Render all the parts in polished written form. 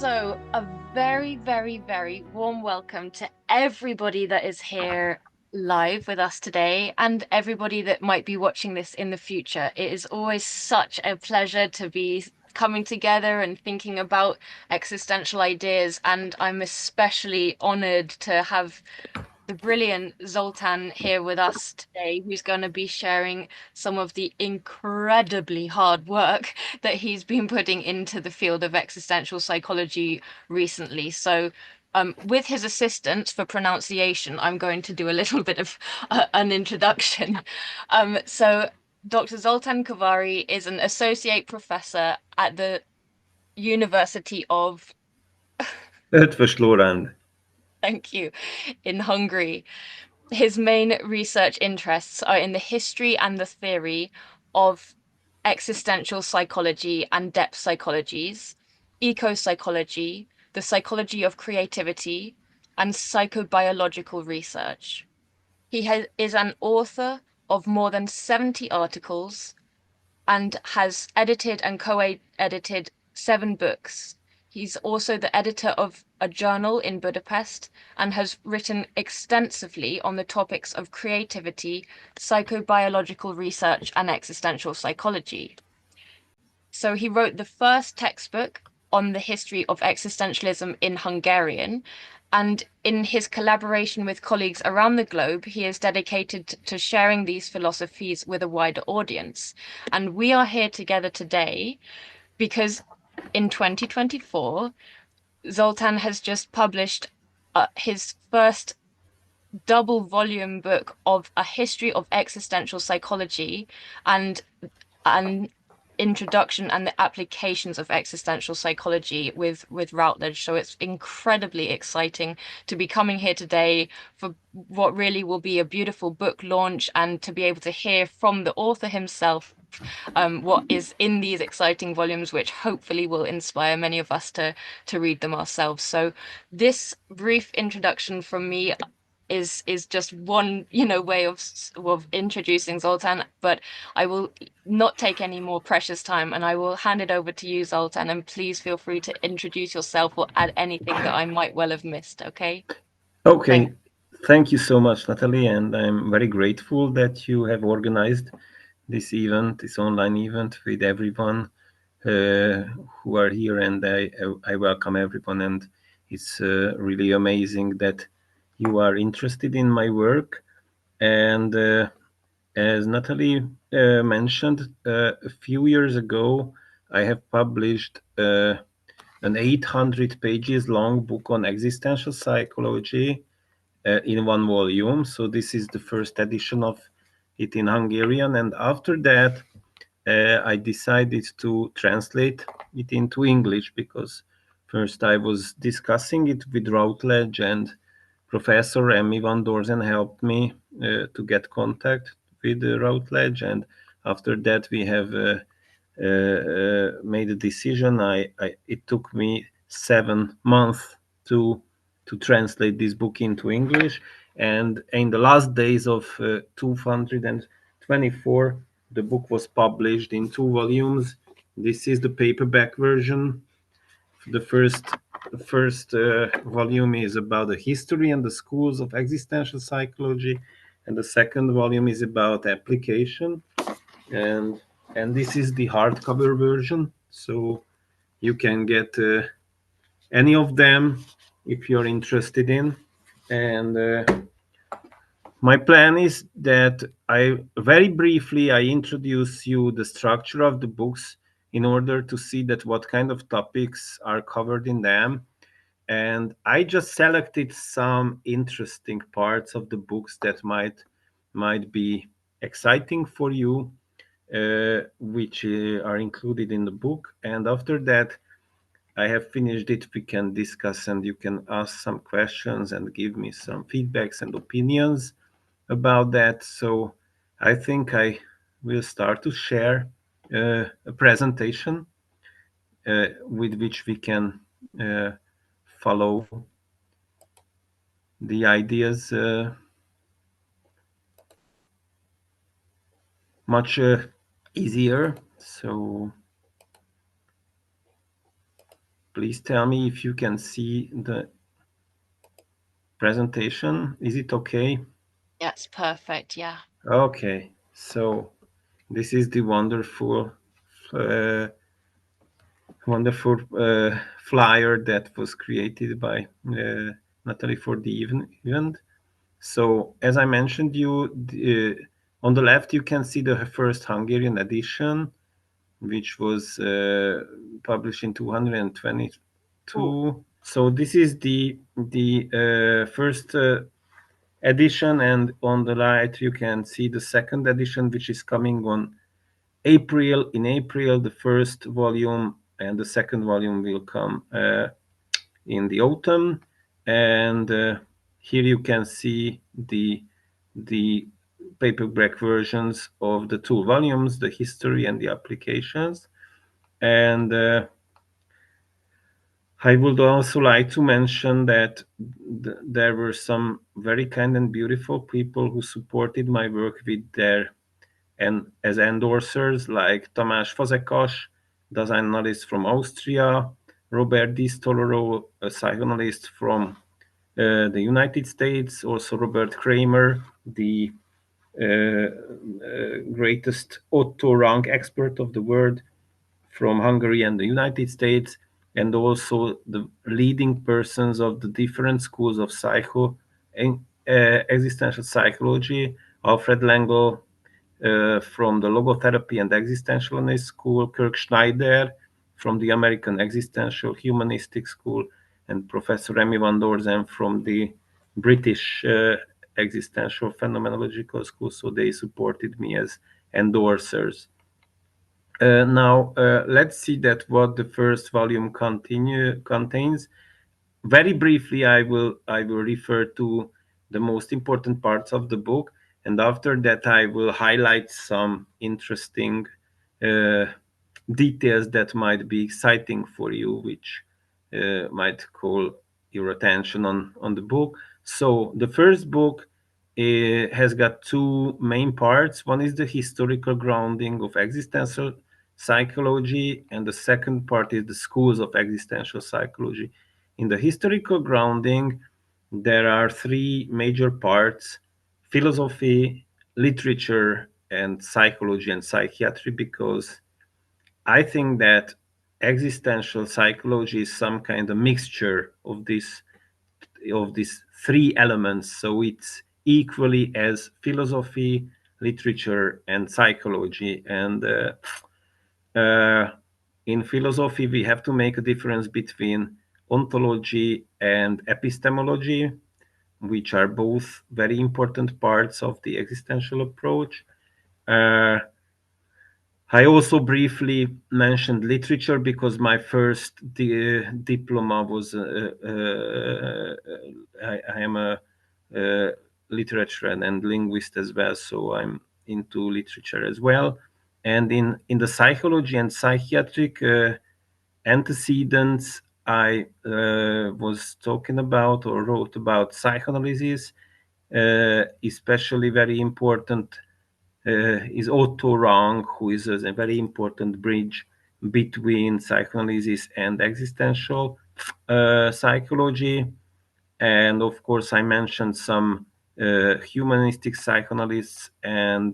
So, a very, very, very warm welcome to everybody that is here live with us today and everybody that might be watching this in the future. It is always such a pleasure to be coming together and thinking about existential ideas, and I'm especially honored to have the brilliant Zoltán here with us today, who's going to be sharing some of the incredibly hard work that he's been putting into the field of existential psychology recently. So, with his assistance for pronunciation, I'm going to do a little bit of an introduction. So, Dr. Zoltán Kováry is an associate professor at the University of, Ötvös Lórand. thank you, in Hungary. His main research interests are in the history and the theory of existential psychology and depth psychologies, eco-psychology, the psychology of creativity, and psychobiological research. Is an author of more than 70 articles and has edited and co-edited 7 books. He's also the editor of a journal in Budapest and has written extensively on the topics of creativity, psychobiological research, and existential psychology. So he wrote the first textbook on the history of existentialism in Hungarian. And in his collaboration with colleagues around the globe, he is dedicated to sharing these philosophies with a wider audience. And we are here together today because in 2024, Zoltán has just published his first double volume book of a history of existential psychology and an introduction and the applications of existential psychology with Routledge. So it's incredibly exciting to be coming here today for what really will be a beautiful book launch and to be able to hear from the author himself what is in these exciting volumes, which hopefully will inspire many of us to read them ourselves. So this brief introduction from me is just one, way of introducing Zoltán, but I will not take any more precious time and I will hand it over to you, Zoltán, and please feel free to introduce yourself or add anything that I might well have missed, okay? Thank Okay, thank you so much, Natalie, and I'm very grateful that you have organized this event, this online event with everyone uh, who are here, and I welcome everyone, and it's really amazing that you are interested in my work. And as Natalie mentioned, a few years ago, I have published an 800 pages long book on existential psychology in one volume. So this is the first edition of it in Hungarian. And after that, I decided to translate it into English because first I was discussing it with Routledge, and Professor Emmy van Dorzen helped me to get contact with Routledge. And after that, we have made a decision. It took me 7 months to translate this book into English, and in the last days of 224, the book was published in 2 volumes. This is the paperback version. The first volume is about the history and the schools of existential psychology, and the second volume is about application. And and this is the hardcover version, so you can get any of them if you're interested in. And my plan is that I very briefly I introduce you the structure of the books in order to see that what kind of topics are covered in them. And I just selected some interesting parts of the books that might be exciting for you, which are included in the book. And after that, I have finished it. We can discuss and you can ask some questions and give me some feedbacks and opinions about that. So I think I will start to share a presentation with which we can uh, follow the ideas much easier. So Please tell me if you can see the presentation. Is it okay? That's perfect. Yeah. Okay, so this is the uh, wonderful flyer that was created by Natalie for the event. So, as I mentioned, on the left you can see the first Hungarian edition, which was published in 222. So this is the first edition, and on the right you can see the second edition, which is coming on April. In April, the first volume and the second volume will come in the autumn, and here you can see the paperback versions of the two volumes, the history and the applications. And I would also like to mention that there were some very kind and beautiful people who supported my work with their and as endorsers, like Tamás Fazekas, daseinsanalyst from Austria, Robert Di Stoloro, a psychoanalyst from the United States, also Robert Kramer, the greatest Otto Rank expert of the world from Hungary and the United States, and also the leading persons of the different schools of existential psychology, Alfred Langel, from the logotherapy and existentialist school, Kirk Schneider from the American existential-humanistic school, and Professor Remy van Dorzen from the British existential-phenomenological school. So they supported me as endorsers. Now, let's see that what the first volume contains. Very briefly, I will refer to the most important parts of the book, and after that I will highlight some interesting uh, details that might be exciting for you, which might call your attention on the book. So the first book has got two main parts. One is the historical grounding of existential psychology, and the second part is the schools of existential psychology. In the historical grounding, there are three major parts: philosophy, literature, and psychology and psychiatry, because I think that existential psychology is some kind of mixture of these three elements. So it's equally as philosophy, literature, and psychology. And in philosophy, we have to make a difference between ontology and epistemology, which are both very important parts of the existential approach. Uh, I also briefly mentioned literature because my first diploma was I am a literature and linguist as well, so I'm into literature as well. And in the psychology and psychiatric antecedents, I was talking about or wrote about psychoanalysis, especially very important is Otto Rank, who is a very important bridge between psychoanalysis and existential psychology. And of course, I mentioned some humanistic psychoanalysts uh,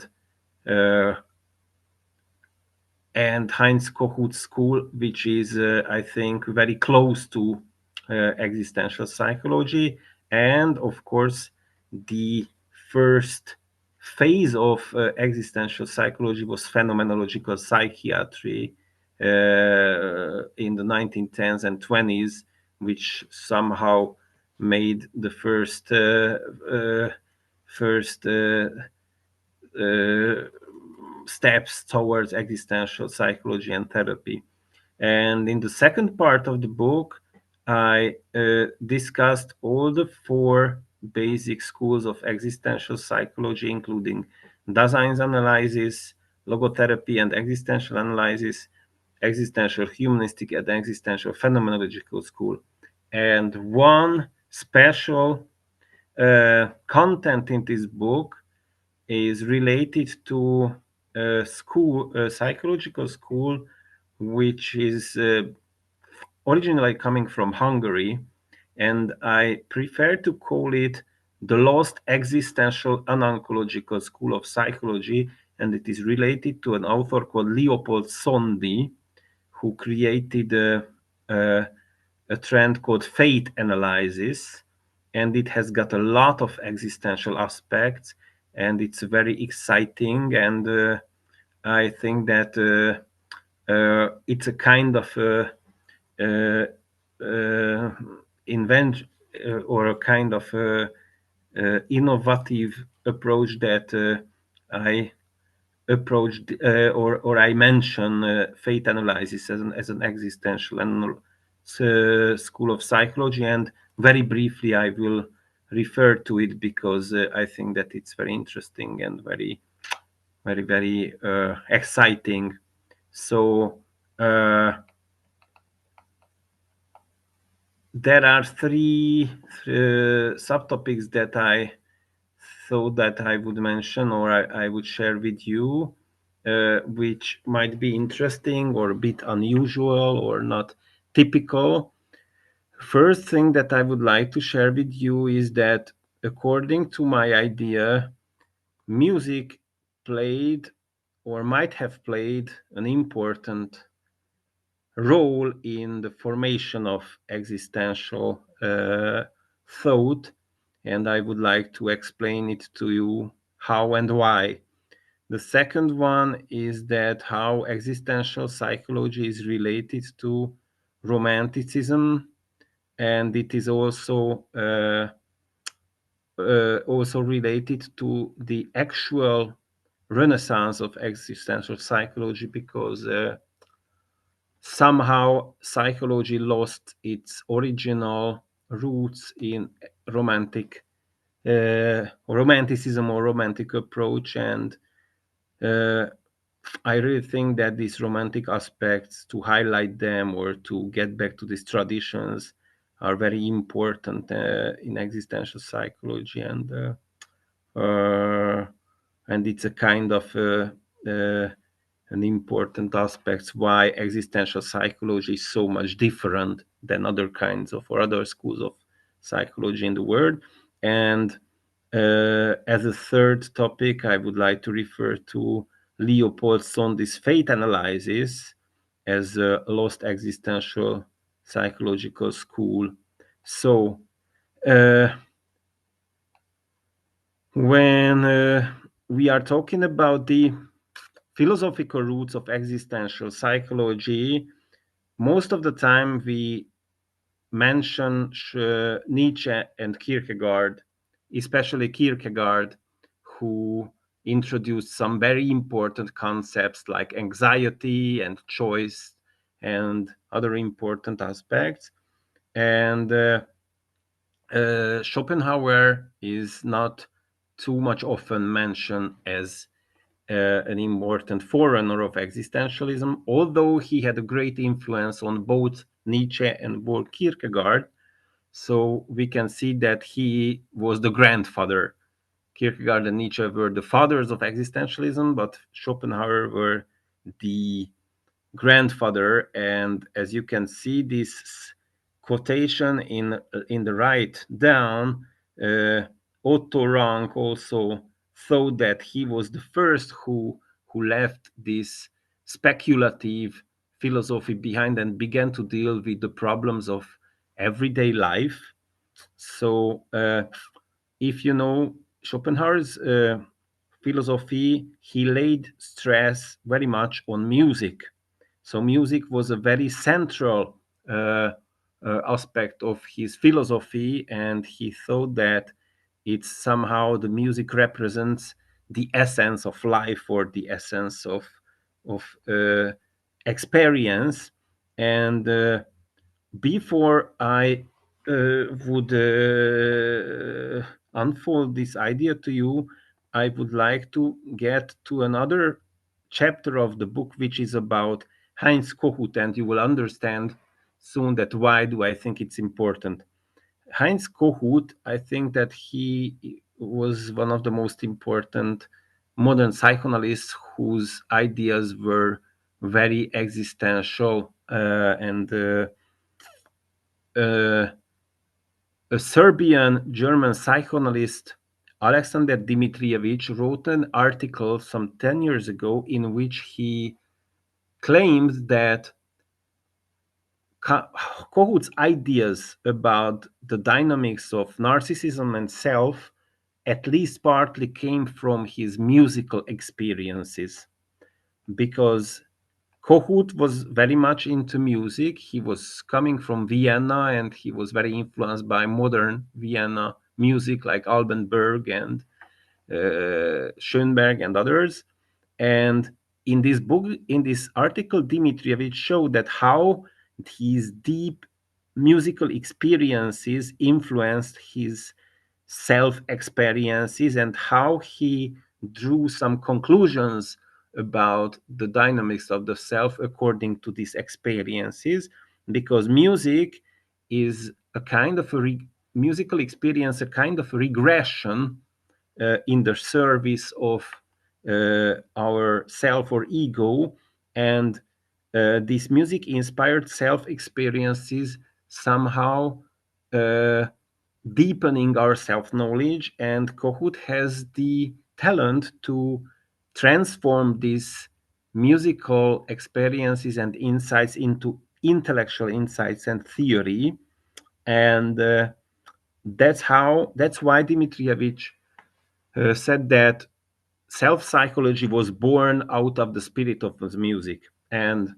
and Heinz Kohut school, which is, I think, very close to existential psychology. And of course, the first phase of existential psychology was phenomenological psychiatry in the 1910s and 20s, which somehow made the first uh, steps towards existential psychology and therapy. And in the second part of the book, I discussed all the four basic schools of existential psychology, including daseinsanalysis, logotherapy and existential analysis, existential humanistic and existential phenomenological school. And one special content in this book is related to a school, a psychological school, which is originally coming from Hungary, and I prefer to call it the lost existential-anancological school of psychology, and it is related to an author called Leopold Szondi, who created a trend called fate analysis, and it has got a lot of existential aspects, and it's very exciting, and I think that it's a kind of uh, invention or a kind of innovative approach that I approached or I mention fate analysis as an existential and school of psychology, and very briefly I will refer to it because I think that it's very interesting and very exciting. So there are three subtopics that I thought that I would mention or I would share with you, which might be interesting or a bit unusual or not typical. First thing that I would like to share with you is that, according to my idea, music played or might have played an important role in the formation of existential thought, and I would like to explain it to you how and why. The second one is that how existential psychology is related to romanticism, and it is also related to the actual renaissance of existential psychology, because somehow psychology lost its original roots in romanticism or romantic approach, and uh, I really think that these romantic aspects, to highlight them or to get back to these traditions, are very important in existential psychology, and it's a kind of an important aspect why existential psychology is so much different than other kinds of or other schools of psychology in the world. And as a third topic, I would like to refer to Leopold Sondi's fate analysis as a lost existential psychological school. So, uh, when we are talking about the philosophical roots of existential psychology, most of the time we mention Nietzsche and Kierkegaard, especially Kierkegaard, who introduced some very important concepts like anxiety and choice and other important aspects. And Schopenhauer is not too much often mentioned as an important forerunner of existentialism, although he had a great influence on both Nietzsche and both Kierkegaard. So we can see that he was the grandfather. Kierkegaard and Nietzsche were the fathers of existentialism, but Schopenhauer were the grandfather. And as you can see, this quotation in the right down, uh, Otto Rank also thought that he was the first who left this speculative philosophy behind and began to deal with the problems of everyday life. So if you know Schopenhauer's philosophy, he laid stress very much on music. So music was a very central aspect of his philosophy, and he thought that it's somehow the music represents the essence of life or the essence of experience. And before I would unfold this idea to you, I would like to get to another chapter of the book, which is about Heinz Kohut, and you will understand soon that why do I think it's important. Heinz Kohut, I think that he was one of the most important modern psychoanalysts whose ideas were very existential and uh, a Serbian German psychoanalyst, Alexander Dmitrievich, wrote an article some 10 years ago in which he claimed that Kohut's ideas about the dynamics of narcissism and self at least partly came from his musical experiences, because Kohut was very much into music. He was coming from Vienna and he was very influenced by modern Vienna music like Alban Berg and Schoenberg and others. And in this book, in this article, Dmitrievich showed that how his deep musical experiences influenced his self experiences and how he drew some conclusions about the dynamics of the self according to these experiences, because music is a kind of musical experience, a kind of regression in the service of our self or ego. And these music inspired self experiences somehow uh, deepening our self knowledge. And Kohut has the talent to transform these musical experiences and insights into intellectual insights and theory. And that's why Dmitrievich said that self psychology was born out of the spirit of the music. And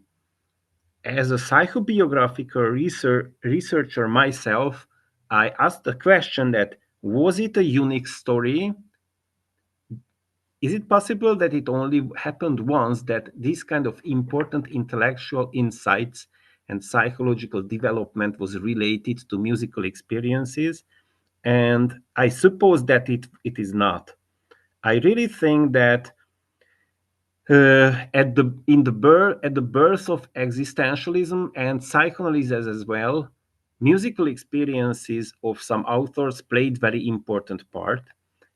as a psychobiographical researcher myself, I asked the question that was it a unique story? Is it possible that it only happened once, that this kind of important intellectual insights and psychological development was related to musical experiences? And I suppose that it is not. I really think that at the birth of existentialism and psychoanalysis as well, musical experiences of some authors played very important part,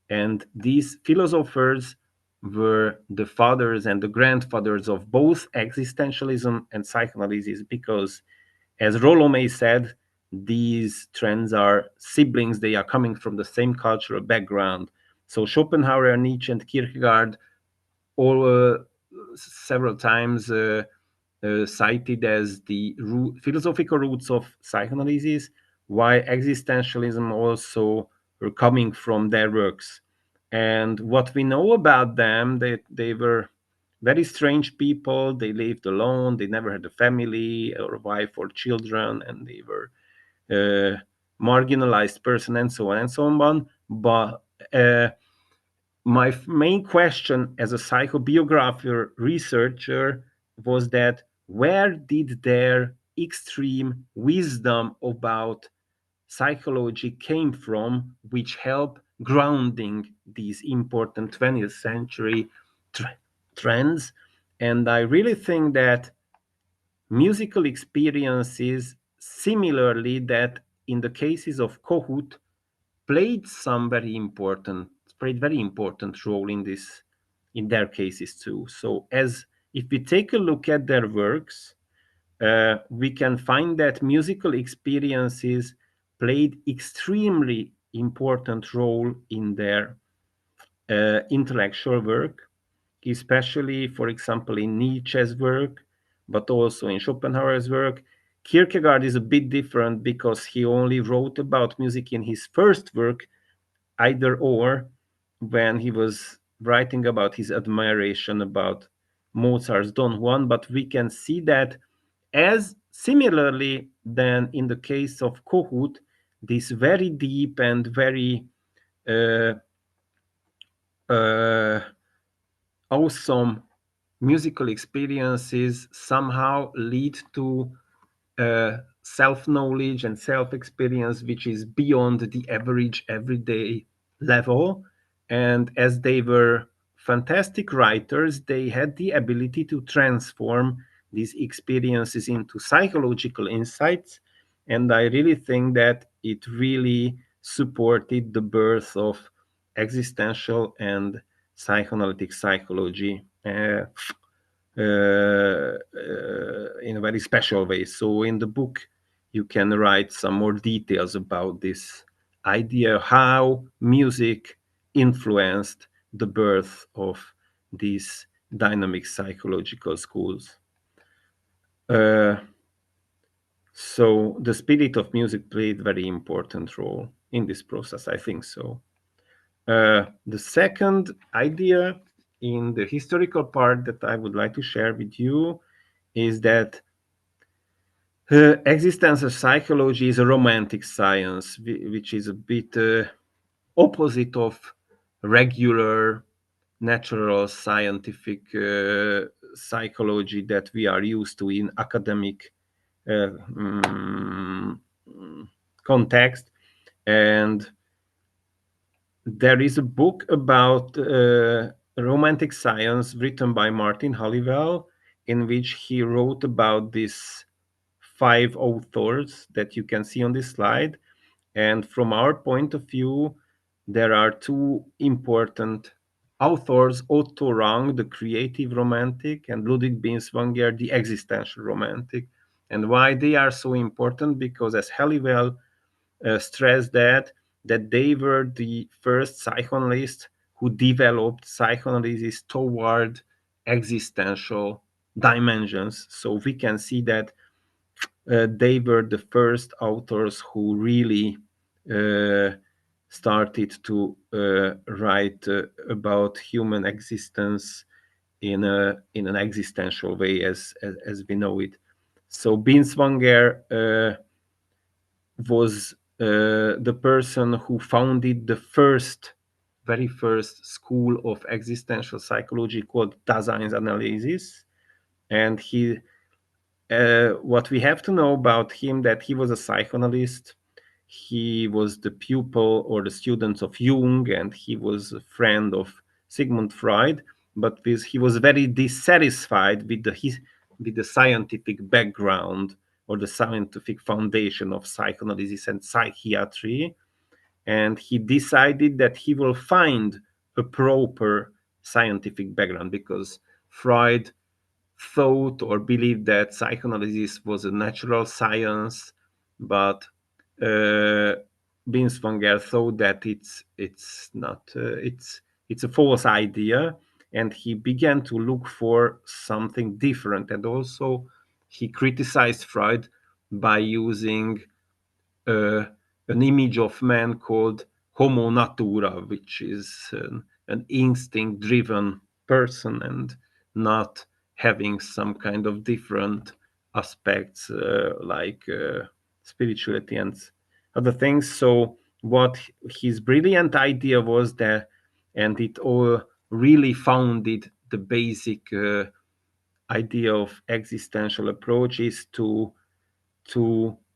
and these philosophers were the fathers and the grandfathers of both existentialism and psychoanalysis, because, as Rollo May said, these trends are siblings; they are coming from the same cultural background. So Schopenhauer, Nietzsche, and Kierkegaard all several times cited as the philosophical roots of psychoanalysis, while existentialism also were coming from their works. And what we know about them, they were very strange people. They lived alone. They never had a family or a wife or children, and they were uh, marginalized person and so on and so on. But my main question as a psychobiographer researcher was that where did their extreme wisdom about psychology came from, which helped grounding these important 20th century trends? And I really think that musical experiences, similarly that in the cases of Kohut, played some very important played very important role in this, in their cases too. So as if we take a look at their works, we can find that musical experiences played extremely important role in their intellectual work, especially, for example, in Nietzsche's work, but also in Schopenhauer's work. Kierkegaard is a bit different because he only wrote about music in his first work, Either or, when he was writing about his admiration about Mozart's Don Juan. But we can see that, as similarly than in the case of Kohut, this very deep and very uh, uh, awesome musical experiences somehow lead to self knowledge and self experience which is beyond the average everyday level. And as they were fantastic writers, they had the ability to transform these experiences into psychological insights. And I really think that it really supported the birth of existential and psychoanalytic psychology. In a very special way. So in the book, you can write some more details about this idea, how music influenced the birth of these dynamic psychological schools. Uh, so the spirit of music played very important role in this process, I think so. The second idea in the historical part that I would like to share with you is that existential psychology is a romantic science, which is a bit opposite of regular natural scientific psychology that we are used to in academic uh, mm, context. And there is a book about romantic science written by Martin Halliwell, in which he wrote about these 5 authors that you can see on this slide. And from our point of view, there are 2 important authors: Otto Rank, the creative romantic, and Ludwig Binswanger, the existential romantic. And why they are so important? Because, as Halliwell stressed, that they were the first psychoanalysts who developed psychoanalysis toward existential dimensions. So we can see that they were the first authors who really uh, started to write about human existence in an existential way, as we know it. So Binswanger was the person who founded the very first school of existential psychology called daseinsanalysis. And what we have to know about him, that he was a psychoanalyst. He was the pupil or the student of Jung, and he was a friend of Sigmund Freud. But he was very dissatisfied with the scientific background or the scientific foundation of psychoanalysis and psychiatry, and he decided that he will find a proper scientific background, because Freud thought or believed that psychoanalysis was a natural science, but uh, Binswanger thought that it's not it's a false idea, and he began to look for something different. And also he criticized Freud by using uh, an image of man called Homo natura, which is an instinct-driven person and not having some kind of different aspects like spirituality and other things. So what his brilliant idea was that, and it all really founded the basic idea of existential approach, is to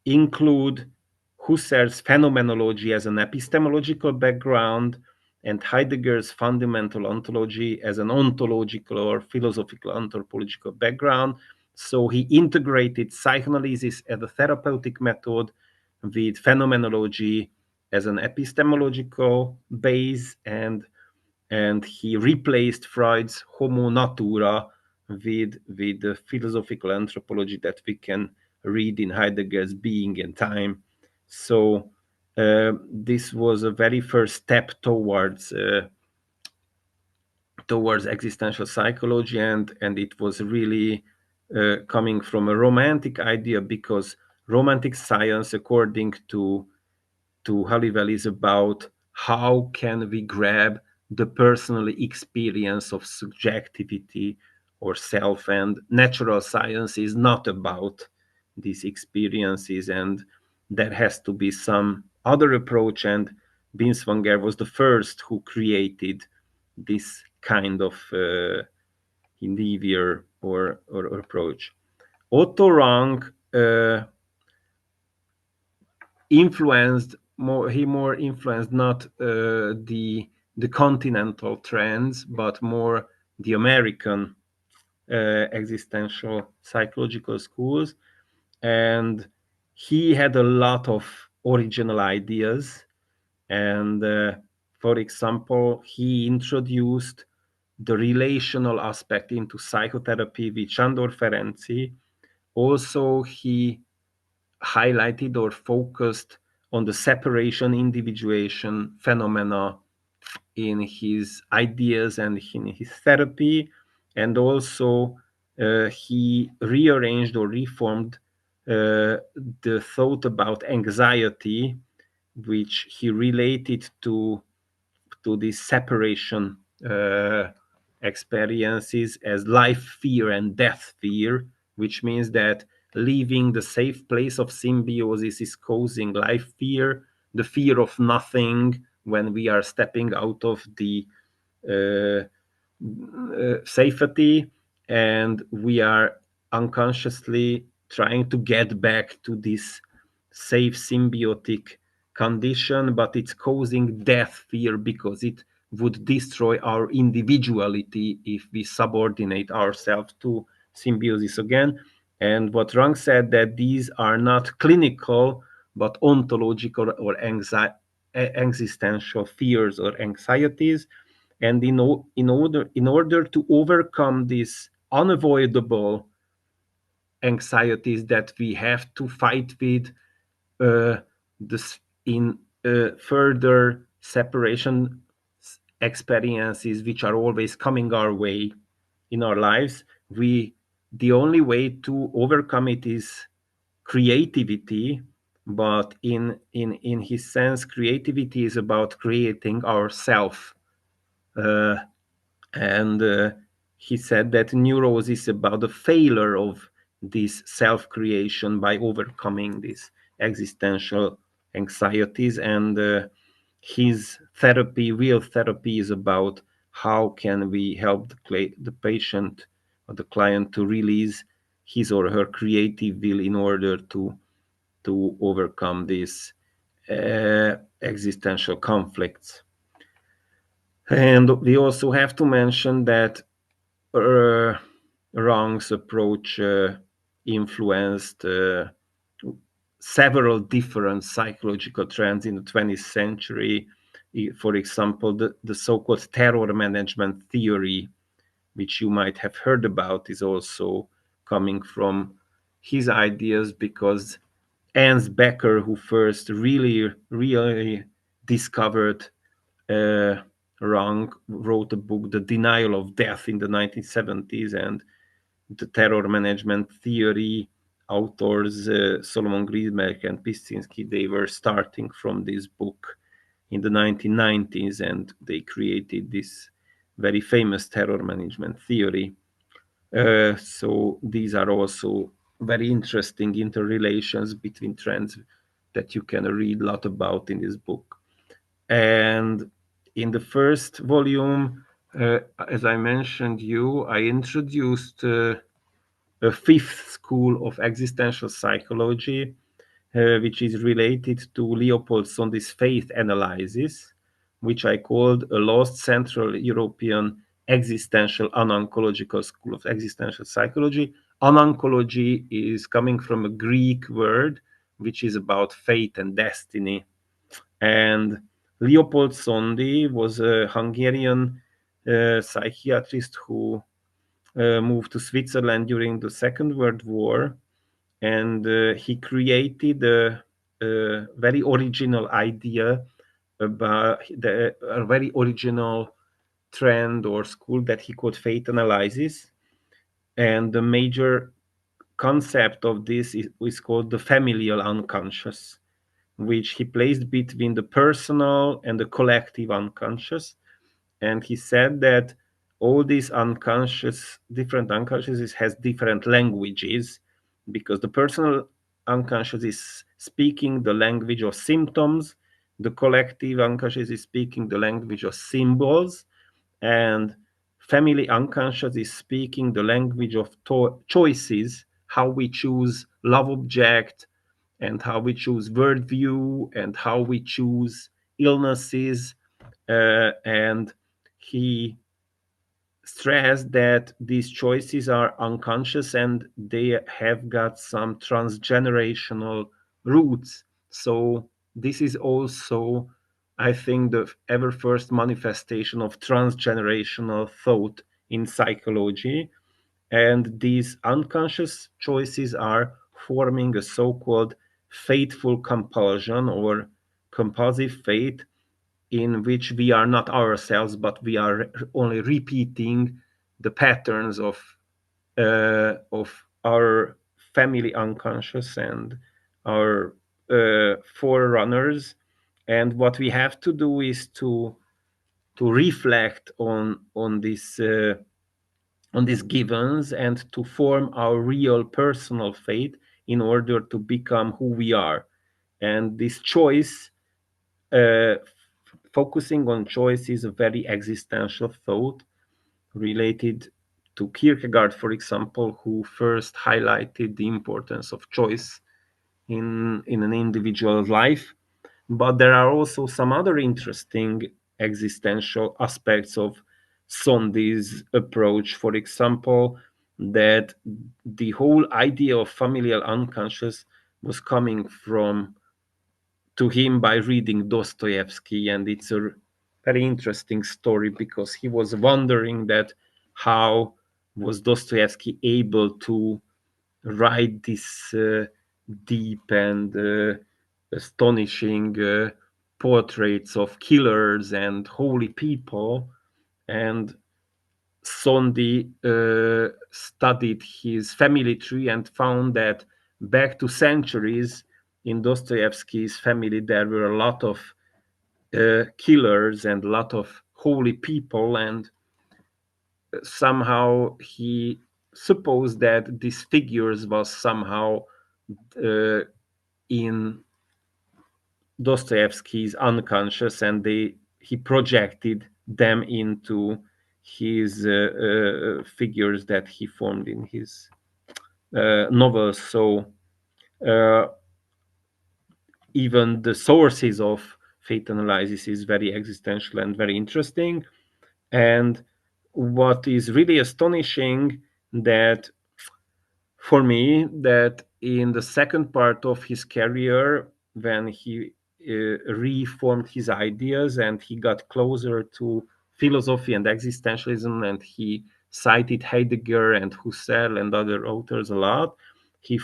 include Husserl's phenomenology as an epistemological background and Heidegger's fundamental ontology as an ontological or philosophical anthropological background. So he integrated psychoanalysis as a therapeutic method with phenomenology as an epistemological base, and he replaced Freud's Homo natura with the philosophical anthropology that we can read in Heidegger's Being and Time. So this was a very first step towards existential psychology, and it was really coming from a romantic idea, because romantic science, according to Halliwell, is about how can we grab the personal experience of subjectivity or self, and natural science is not about these experiences, and there has to be some other approach. And Binswanger was the first who created this kind of endeavor or approach. Otto Rank influenced more he more influenced not the continental trends, but more the American existential psychological schools. And he had a lot of original ideas. And for example, he introduced the relational aspect into psychotherapy with Sándor Ferenczi. Also, he highlighted or focused on the separation individuation phenomena in his ideas and in his therapy, and also he rearranged or reformed the thought about anxiety, which he related to this separation experiences as life fear and death fear, which means that leaving the safe place of symbiosis is causing life fear, the fear of nothing when we are stepping out of the uh, safety, and we are unconsciously trying to get back to this safe symbiotic condition, but it's causing death fear because it would destroy our individuality if we subordinate ourselves to symbiosis again. And what Rank said, that these are not clinical but ontological or existential fears or anxieties. And in order to overcome these unavoidable anxieties that we have to fight with, uh, this in further separation experiences which are always coming our way in our lives, we the only way to overcome it is creativity. But in his sense, creativity is about creating ourself. uh, and he said that neurosis is about the failure of this self-creation by overcoming these existential anxieties. And his therapy, real therapy, is about how can we help the patient or the client to release his or her creative will in order to overcome these existential conflicts. And we also have to mention that uh, Rang's approach influenced several different psychological trends in the 20th century. For example, the so-called terror management theory, which you might have heard about, is also coming from his ideas, because Ernst Becker, who first really discovered uh, Rank, wrote a book, The Denial of Death, in the 1970s, and the terror management theory authors Solomon Greenberg and Pistinski, they were starting from this book in the 1990s, and they created this very famous terror management theory. So these are also very interesting interrelations between trends that you can read a lot about in this book. And in the first volume, as I mentioned you, I introduced a fifth school of existential psychology, which is related to Leopold Sondi's faith analysis, which I called a lost Central European existential-anancological school of existential psychology. Anancology is coming from a Greek word, which is about fate and destiny. And Leopold Szondi was a Hungarian psychiatrist who moved to Switzerland during the Second World War, and he created a very original idea about a very original trend or school that he called fate analysis. And the major concept of this is called the familial unconscious, which he placed between the personal and the collective unconscious. And he said that all these different unconsciouses has different languages, because the personal unconscious is speaking the language of symptoms, the collective unconscious is speaking the language of symbols, and family unconscious is speaking the language of choices, how we choose love object, and how we choose worldview, and how we choose illnesses. And he stressed that these choices are unconscious and they have got some transgenerational roots. So this is also, I think, the ever first manifestation of transgenerational thought in psychology. And these unconscious choices are forming a so-called faithful compulsion or compulsive faith in which we are not ourselves, but we are only repeating the patterns of our family unconscious and our forerunners. And what we have to do is to reflect on these givens and to form our real personal fate in order to become who we are. And this choice, focusing on choice, is a very existential thought related to Kierkegaard, for example, who first highlighted the importance of choice in an individual's life. But there are also some other interesting existential aspects of Sondi's approach. For example, that the whole idea of familial unconscious was coming from to him by reading Dostoevsky, and it's a very interesting story because he was wondering that how was Dostoevsky able to write this deep and astonishing portraits of killers and holy people. And Sondi studied his family tree and found that back to centuries in Dostoevsky's family there were a lot of killers and a lot of holy people, and somehow he supposed that these figures was somehow uh, in Dostoevsky's unconscious, and he projected them into his figures that he formed in his novels. So uh, even the sources of fate analysis is very existential and very interesting. And what is really astonishing that for me that in the second part of his career, when he reformed his ideas and he got closer to philosophy and existentialism, and he cited Heidegger and Husserl and other authors a lot, he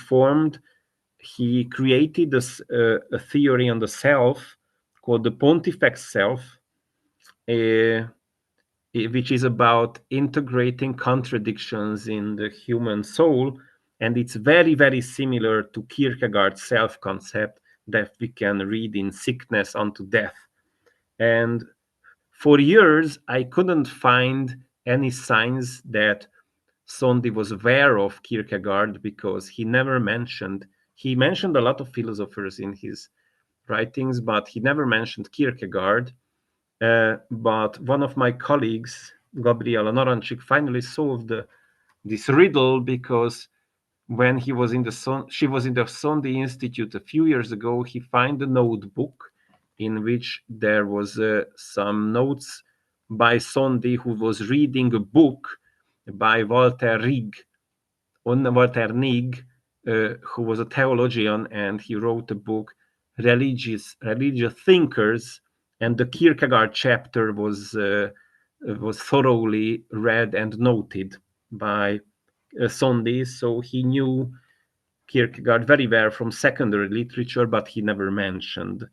created a theory on the self called the Pontifex self, uh, which is about integrating contradictions in the human soul. And it's very, very similar to Kierkegaard's self concept that we can read in Sickness Unto Death. And for years, I couldn't find any signs that Sondi was aware of Kierkegaard because he mentioned a lot of philosophers in his writings, but he never mentioned Kierkegaard. But one of my colleagues, Gabriela Narancsik, finally solved this riddle because when she was in the Sondi Institute a few years ago, he found a notebook in which there was some notes by Sondi, who was reading a book by Walter Nigg, who was a theologian, and he wrote a book, Religious Thinkers, and the Kierkegaard chapter was thoroughly read and noted by Sondi, so he knew Kierkegaard very well from secondary literature, but he never mentioned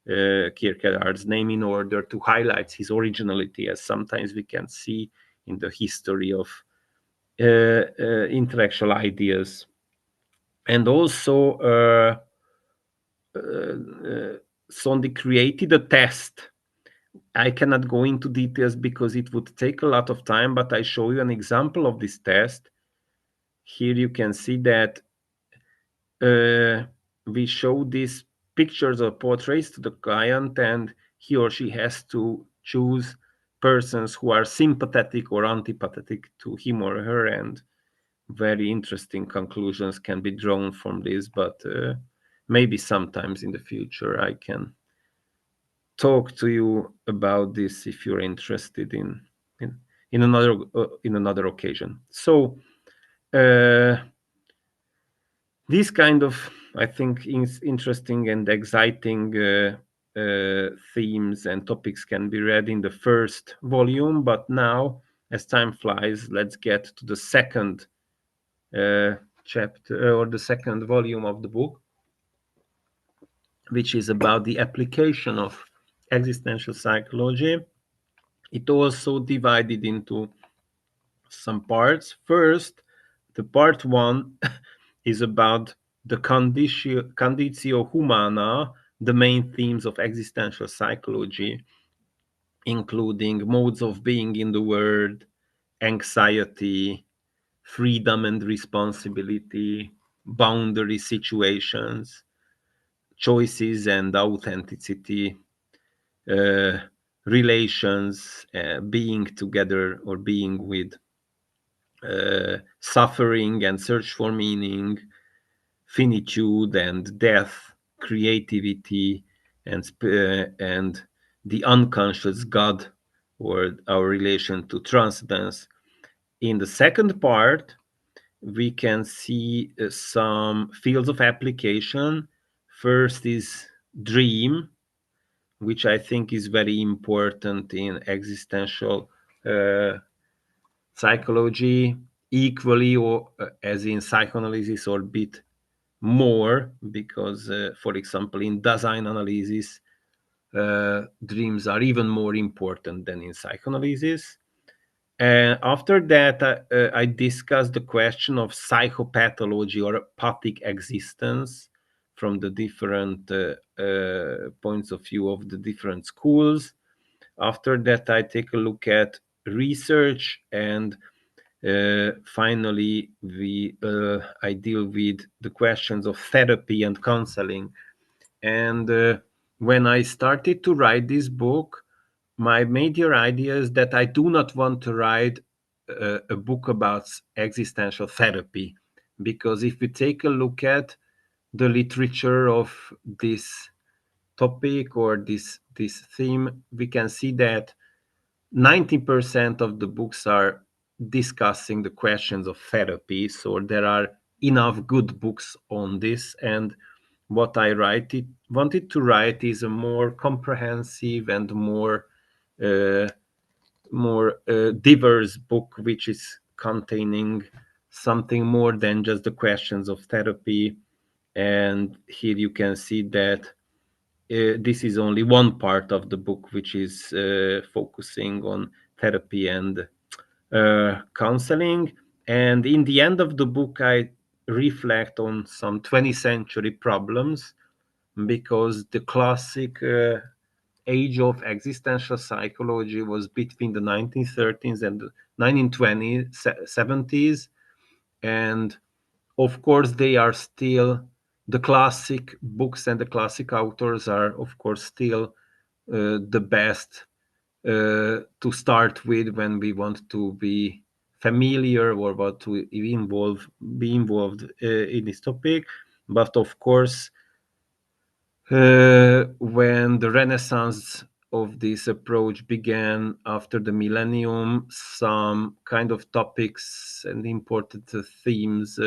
Kierkegaard's name in order to highlight his originality, as sometimes we can see in the history of intellectual ideas. And also, Sondi created a test. I cannot go into details because it would take a lot of time, but I show you an example of this test. Here you can see that we show these pictures or portraits to the client, and he or she has to choose persons who are sympathetic or antipathetic to him or her, and very interesting conclusions can be drawn from this. But maybe sometimes in the future I can talk to you about this if you're interested in another occasion. So these kind of, I think, interesting and exciting themes and topics can be read in the first volume. But now, as time flies, let's get to the second chapter or the second volume of the book. which is about the application of existential psychology. It also divided into some parts. First, the part one is about the conditio humana, the main themes of existential psychology, including modes of being in the world, anxiety, freedom and responsibility, boundary situations, choices and authenticity, uh, relations, being together or being with, suffering and search for meaning, finitude and death, creativity, and the unconscious God, or our relation to transcendence. In the second part, we can see some fields of application. First is dream, which I think is very important in existential uh, psychology, equally or as in psychoanalysis, or bit more, because, for example, in daseinsanalysis, dreams are even more important than in psychoanalysis. And after that, I discussed the question of psychopathology or pathic existence from the different points of view of the different schools. After that, I take a look at research, and finally, I deal with the questions of therapy and counseling. And when I started to write this book, my major idea is that I do not want to write a book about existential therapy, because if we take a look at the literature of this topic or this theme, we can see that 90% of the books are discussing the questions of therapy. So there are enough good books on this, and what wanted to write is a more comprehensive and uh, more diverse book, which is containing something more than just the questions of therapy. And here you can see that this is only one part of the book, which is focusing on therapy and counseling. And in the end of the book, I reflect on some 20th century problems, because the classic age of existential psychology was between the 1930s and the 1920s, 70s. And of course, they are still the classic books, and the classic authors are, of course, still the best to start with when we want to be familiar or want to be involved in this topic. But of course, when the renaissance of this approach began after the millennium, some kind of topics and important themes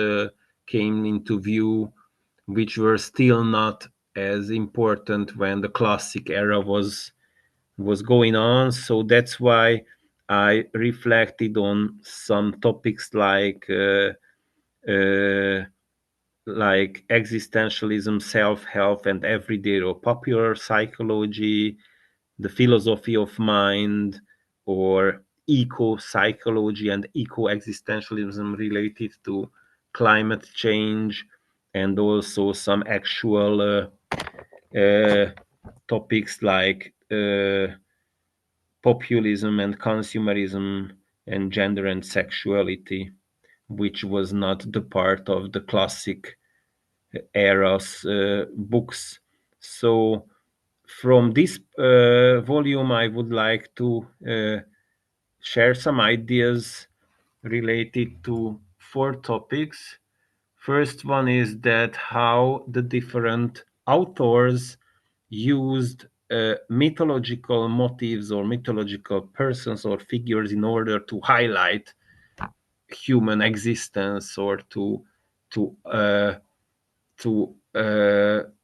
came into view, which were still not as important when the classic era was going on. So that's why I reflected on some topics uh, like existentialism, self-help, and everyday or popular psychology, the philosophy of mind, or eco-psychology and eco-existentialism related to climate change, and also some actual topics like populism and consumerism and gender and sexuality, which was not the part of the classic era's books. So, from this volume, I would like to share some ideas related to four topics. First one is that how the different authors used mythological motives or mythological persons or figures in order to highlight human existence, or to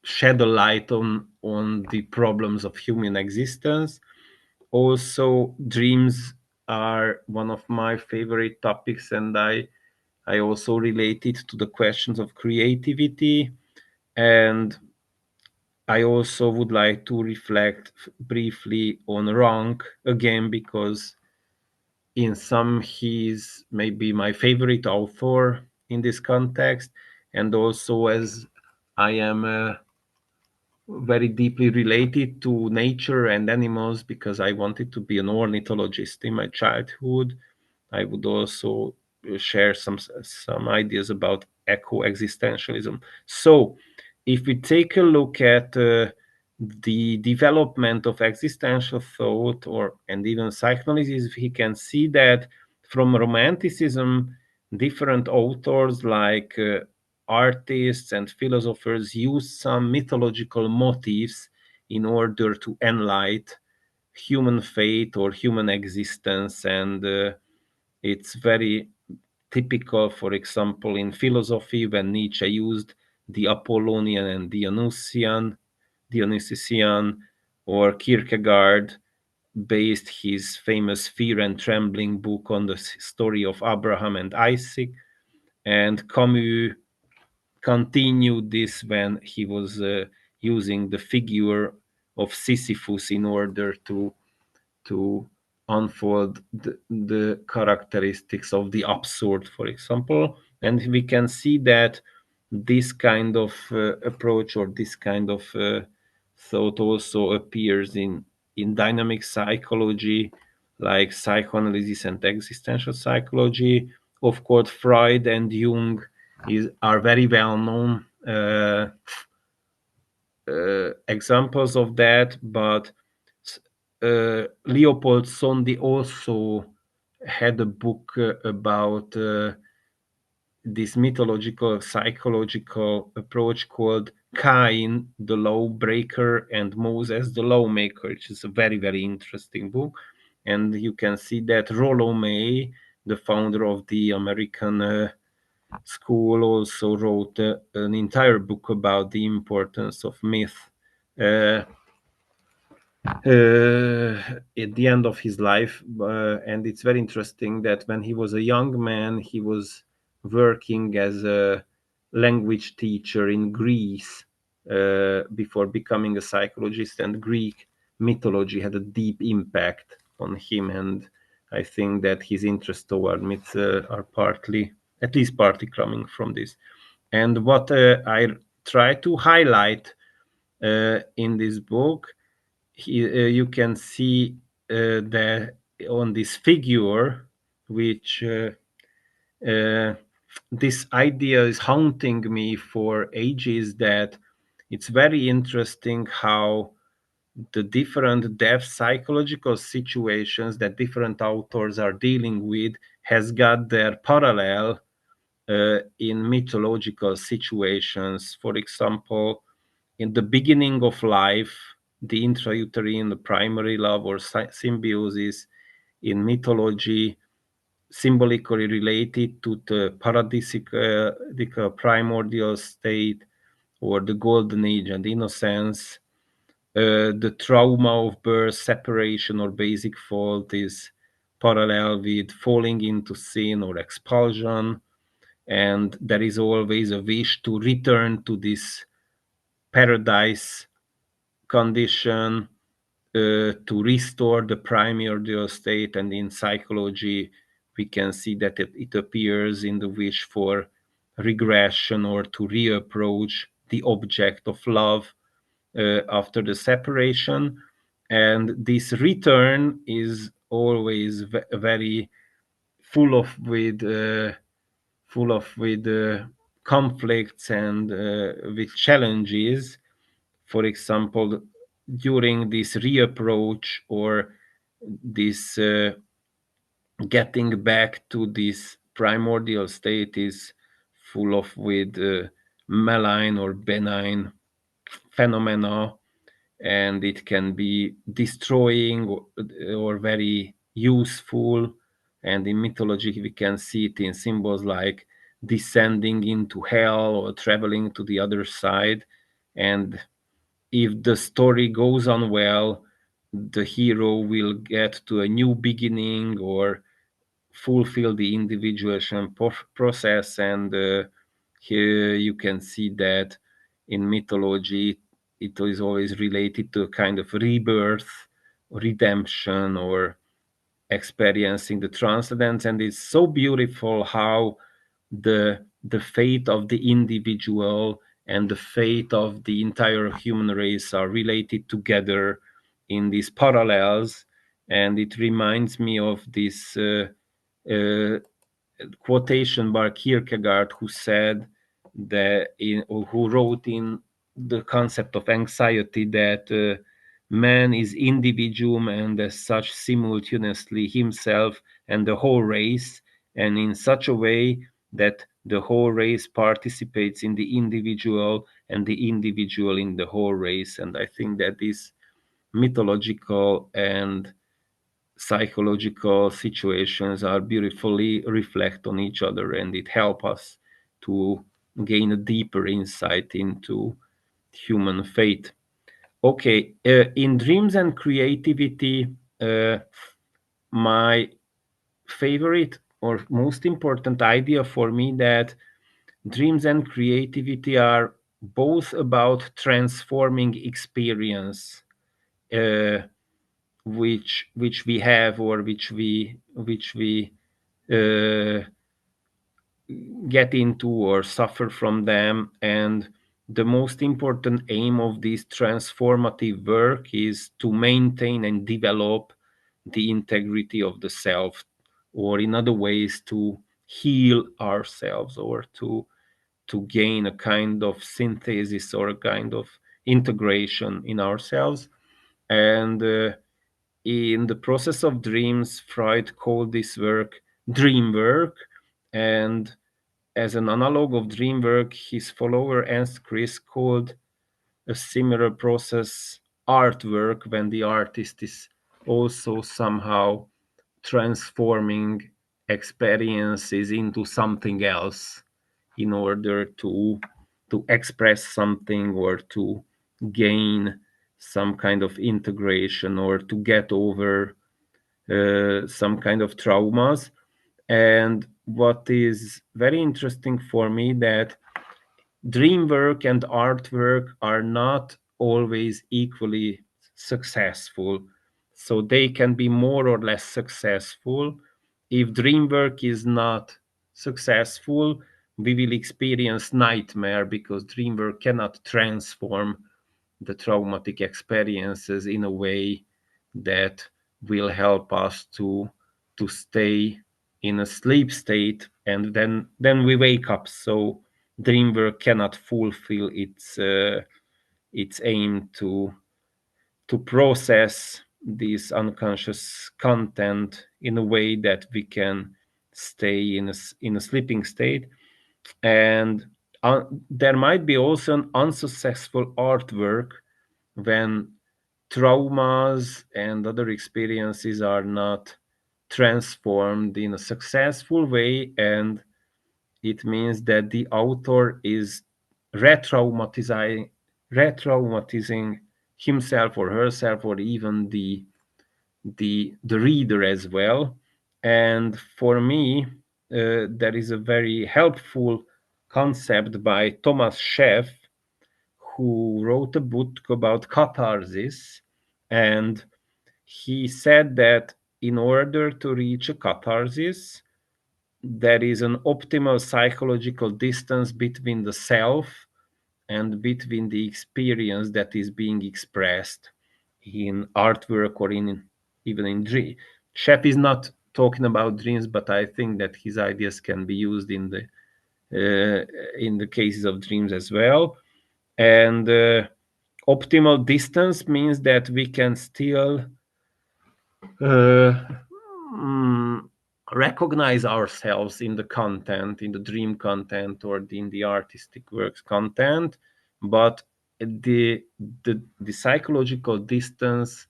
shed a light on the problems of human existence. Also, dreams are one of my favorite topics, and I also relate it to the questions of creativity. And I also would like to reflect briefly on Rank again, because in some he's maybe my favorite author in this context, and also as I am very deeply related to nature and animals because I wanted to be an ornithologist in my childhood. I would also share some ideas about eco-existentialism. So, if we take a look at the development of existential thought or and even psychoanalysis, we can see that from Romanticism, different authors like artists and philosophers used some mythological motifs in order to enlighten human fate or human existence, and it's very typical, for example, in philosophy when Nietzsche used the Apollonian and Dionysian, or Kierkegaard based his famous Fear and Trembling book on the story of Abraham and Isaac, and Camus continued this when he was using the figure of Sisyphus in order to unfold the characteristics of the absurd, for example. And we can see that this kind of approach or this kind of thought also appears in dynamic psychology, like psychoanalysis and existential psychology. Of course, Freud and Jung are very well known examples of that, but Leopold Szondi also had a book about this mythological psychological approach called Cain the lawbreaker and Moses the lawmaker, which is a very, very interesting book. And you can see that Rollo May, the founder of the American school, also wrote an entire book about the importance of myth uh, at the end of his life. And it's very interesting that when he was a young man, he was working as a language teacher in Greece before becoming a psychologist, and Greek mythology had a deep impact on him. And I think that his interest toward myths are partly, at least partly, coming from this. And what I try to highlight in this book, you can see that on this figure, which this idea is haunting me for ages, that it's very interesting how the different deaf psychological situations that different authors are dealing with has got their parallel in mythological situations. For example, in the beginning of life, the intrauterine, the primary love or symbiosis in mythology, symbolically related to the paradisical primordial state or the golden age and innocence. The trauma of birth, separation, or basic fault is parallel with falling into sin or expulsion. And there is always a wish to return to this paradise condition, to restore the primordial state. And in psychology, we can see that it appears in the wish for regression or to reapproach the object of love after the separation. And this return is always very full of with conflicts and with challenges. For example, during this reapproach or this getting back to this primordial state is full of with malign or benign phenomena, and it can be destroying or very useful. And in mythology, we can see it in symbols like descending into hell or traveling to the other side. And if the story goes on well, the hero will get to a new beginning or fulfill the individuation process. And here you can see that in mythology it is always related to a kind of rebirth, redemption, or experiencing the transcendence. And it's so beautiful how the fate of the individual and the fate of the entire human race are related together in these parallels. And it reminds me of this uh, quotation by Kierkegaard, who said that or who wrote in the concept of anxiety that man is individuum and as such simultaneously himself and the whole race, and in such a way that the whole race participates in the individual and the individual in the whole race. And I think that this mythological and psychological situations are beautifully reflect on each other, and it helps us to gain a deeper insight into human fate. Okay, in dreams and creativity, uh, my favorite or most important idea for me that dreams and creativity are both about transforming experience, uh, which we have or which we uh, get into or suffer from them. And the most important aim of this transformative work is to maintain and develop the integrity of the self, or in other ways to heal ourselves, or to gain a kind of synthesis or a kind of integration in ourselves. And in the process of dreams, Freud called this work dream work. And as an analog of dream work, his follower Ernst Chris called a similar process artwork, when the artist is also somehow transforming experiences into something else in order to express something, or to gain some kind of integration, or to get over some kind of traumas. And what is very interesting for me, that dream work and artwork are not always equally successful. So they can be more or less successful. If dream work is not successful, we will experience nightmare, because dream work cannot transform the traumatic experiences in a way that will help us to stay in a sleep state, and then we wake up. So dream work cannot fulfill its aim to process this unconscious content in a way that we can stay in a sleeping state. And there might be also an unsuccessful artwork when traumas and other experiences are not transformed in a successful way. And it means that the author is re-traumatizing re-traumatizing himself or herself, or even the reader as well. And for me, there is a very helpful concept by Thomas Scheff, who wrote a book about catharsis. And he said that in order to reach a catharsis, there is an optimal psychological distance between the self and between the experience that is being expressed in artwork, or in even in dream. Shep is not talking about dreams, but I think that his ideas can be used in the cases of dreams as well. And optimal distance means that we can still uh, mm, recognize ourselves in the content, in the dream content, or in the artistic works content, but the the psychological distance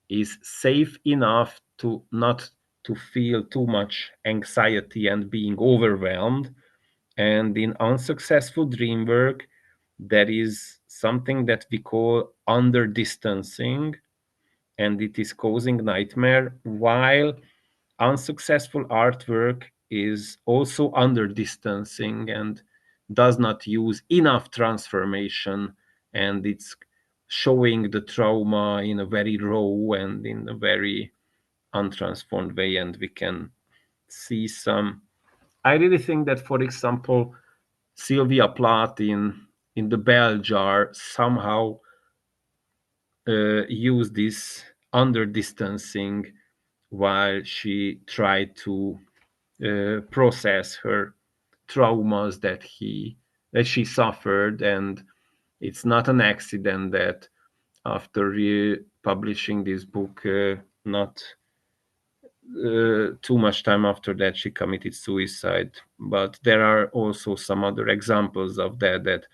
is safe enough to not to feel too much anxiety and being overwhelmed. And in unsuccessful dream work, there is something that we call under distancing, and it is causing nightmare, while unsuccessful artwork is also under distancing and does not use enough transformation, and it's showing the trauma in a very raw and in a very untransformed way, and we can see some. I really think that, for example, Sylvia Plath in the Bell Jar somehow used this under distancing while she tried to process her traumas that she suffered. And it's not an accident that after publishing this book, not too much time after that, she committed suicide. But there are also some other examples of that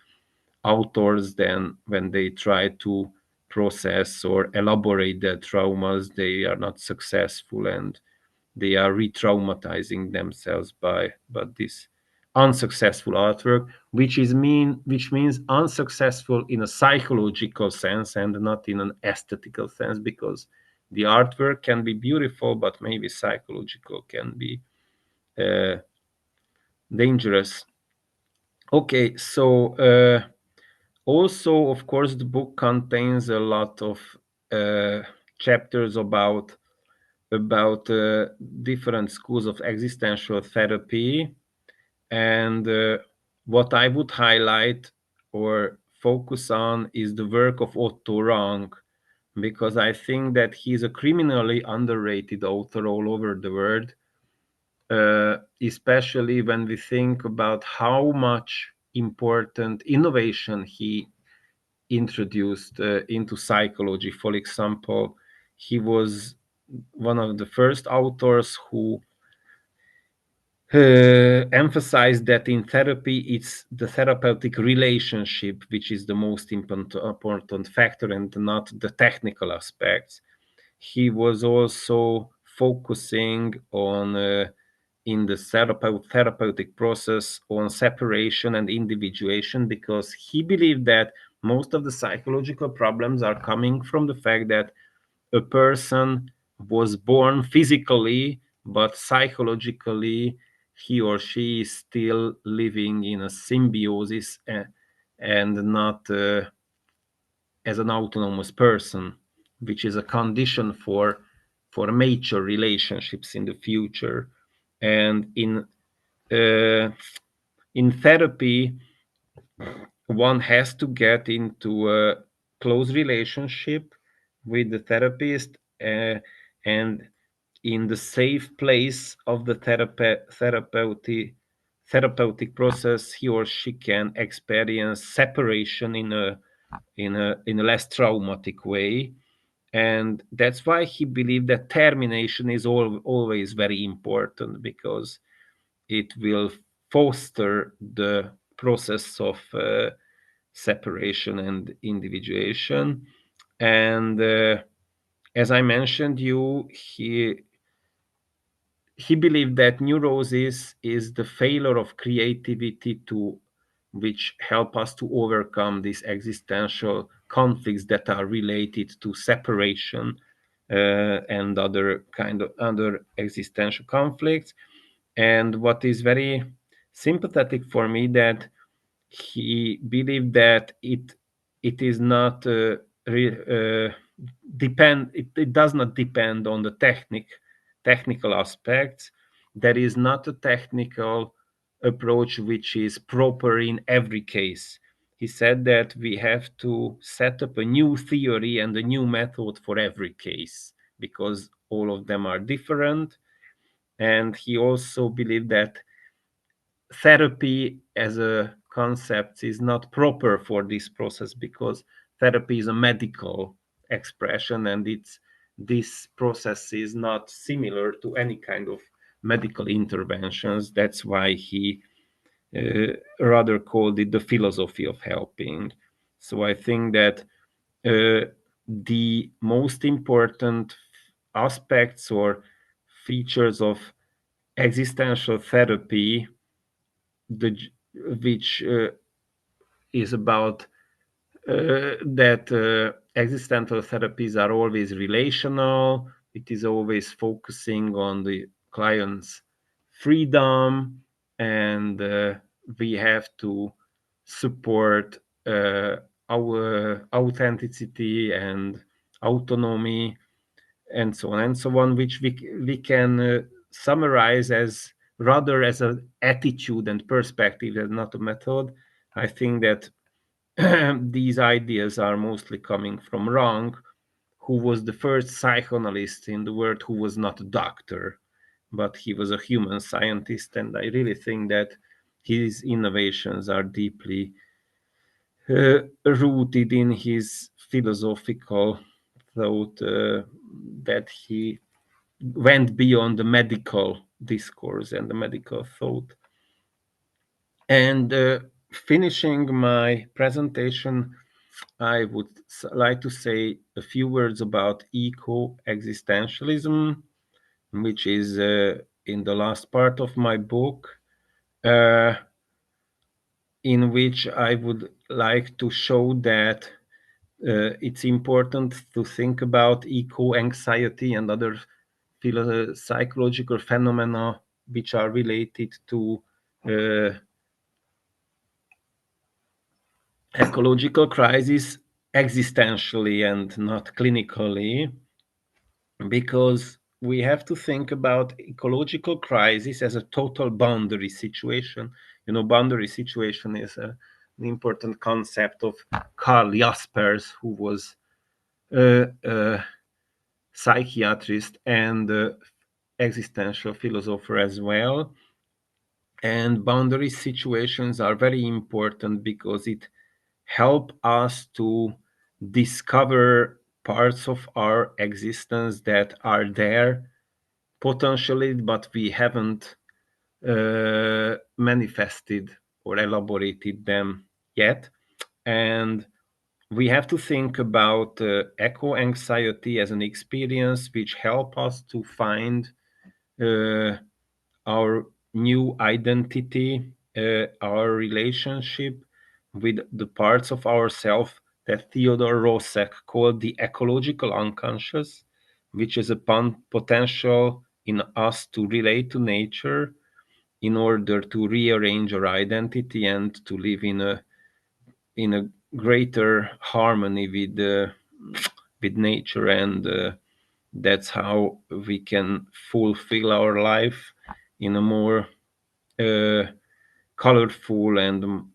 authors, then when they try to process or elaborate their traumas, they are not successful, and they are re-traumatizing themselves by this unsuccessful artwork, which means unsuccessful in a psychological sense and not in an aesthetical sense, because the artwork can be beautiful, but maybe psychological can be uh, dangerous. Okay, so also, of course, the book contains a lot of uh, chapters about different schools of existential therapy. And what I would highlight or focus on is the work of Otto Rank, because I think that he's a criminally underrated author all over the world, especially when we think about how much important innovation he introduced into psychology. For example, he was one of the first authors who emphasized that in therapy it's the therapeutic relationship which is the most important factor and not the technical aspects. He was also focusing on in the therapeutic process on separation and individuation, because he believed that most of the psychological problems are coming from the fact that a person was born physically, but psychologically he or she is still living in a symbiosis, and not as an autonomous person, which is a condition for mature relationships in the future. And uh, in therapy, one has to get into a close relationship with the therapist, and in the safe place of the therapeutic process, he or she can experience separation in a less traumatic way. And that's why he believed that termination is always very important, because it will foster the process of separation and individuation. And as I mentioned you, he believed that neurosis is the failure of creativity to which help us to overcome these existential conflicts that are related to separation and other existential conflicts. And what is very sympathetic for me, that he believed that it is not it does not depend on the technical aspects. There is not a technical approach which is proper in every case. He said that we have to set up a new theory and a new method for every case, because all of them are different. And he also believed that therapy as a concept is not proper for this process, because therapy is a medical expression, and this process is not similar to any kind of medical interventions. That's why he rather called it the philosophy of helping. So I think that the most important aspects or features of existential therapy, the which is about that existential therapies are always relational. It is always focusing on the client's freedom, and we have to support our authenticity and autonomy and so on and so on, which we can summarize as rather as an attitude and perspective and not a method. I think that these ideas are mostly coming from Rank, who was the first psychoanalyst in the world who was not a doctor, but he was a human scientist. And I really think that his innovations are deeply rooted in his philosophical thought, that he went beyond the medical discourse and the medical thought. And finishing my presentation, I would like to say a few words about eco-existentialism, which is in the last part of my book, in which I would like to show that it's important to think about eco-anxiety and other psychological phenomena which are related to ecological crisis existentially and not clinically, because we have to think about ecological crisis as a total boundary situation. You know, boundary situation is an important concept of Karl Jaspers, who was a psychiatrist and existential philosopher as well. And boundary situations are very important because it help us to discover parts of our existence that are there potentially, but we haven't manifested or elaborated them yet. And we have to think about eco-anxiety as an experience which help us to find our new identity, our relationship with the parts of ourself that Theodore Roszak called the ecological unconscious, which is a potential in us to relate to nature in order to rearrange our identity and to live in a greater harmony with nature, and that's how we can fulfill our life in a more colorful and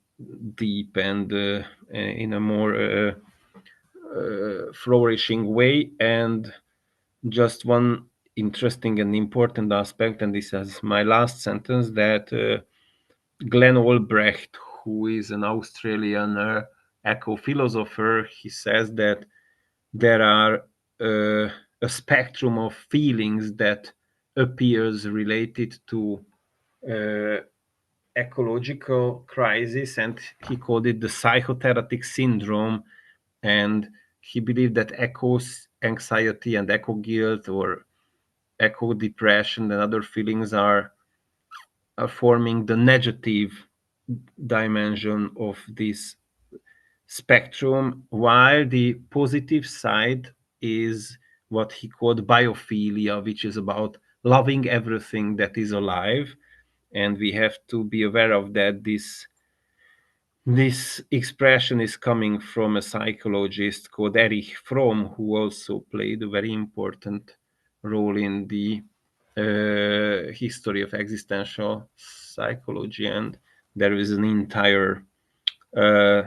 deep and in a more flourishing way. And just one interesting and important aspect, and this is my last sentence, that Glenn Albrecht, who is an Australian eco-philosopher, he says that there are a spectrum of feelings that appears related to ecological crisis, and he called it the psychotherapeutic syndrome. And he believed that eco anxiety and eco guilt or eco depression and other feelings are forming the negative dimension of this spectrum, while the positive side is what he called biophilia, which is about loving everything that is alive. And we have to be aware of that. This expression is coming from a psychologist called Erich Fromm, who also played a very important role in the history of existential psychology. And there is an entire uh,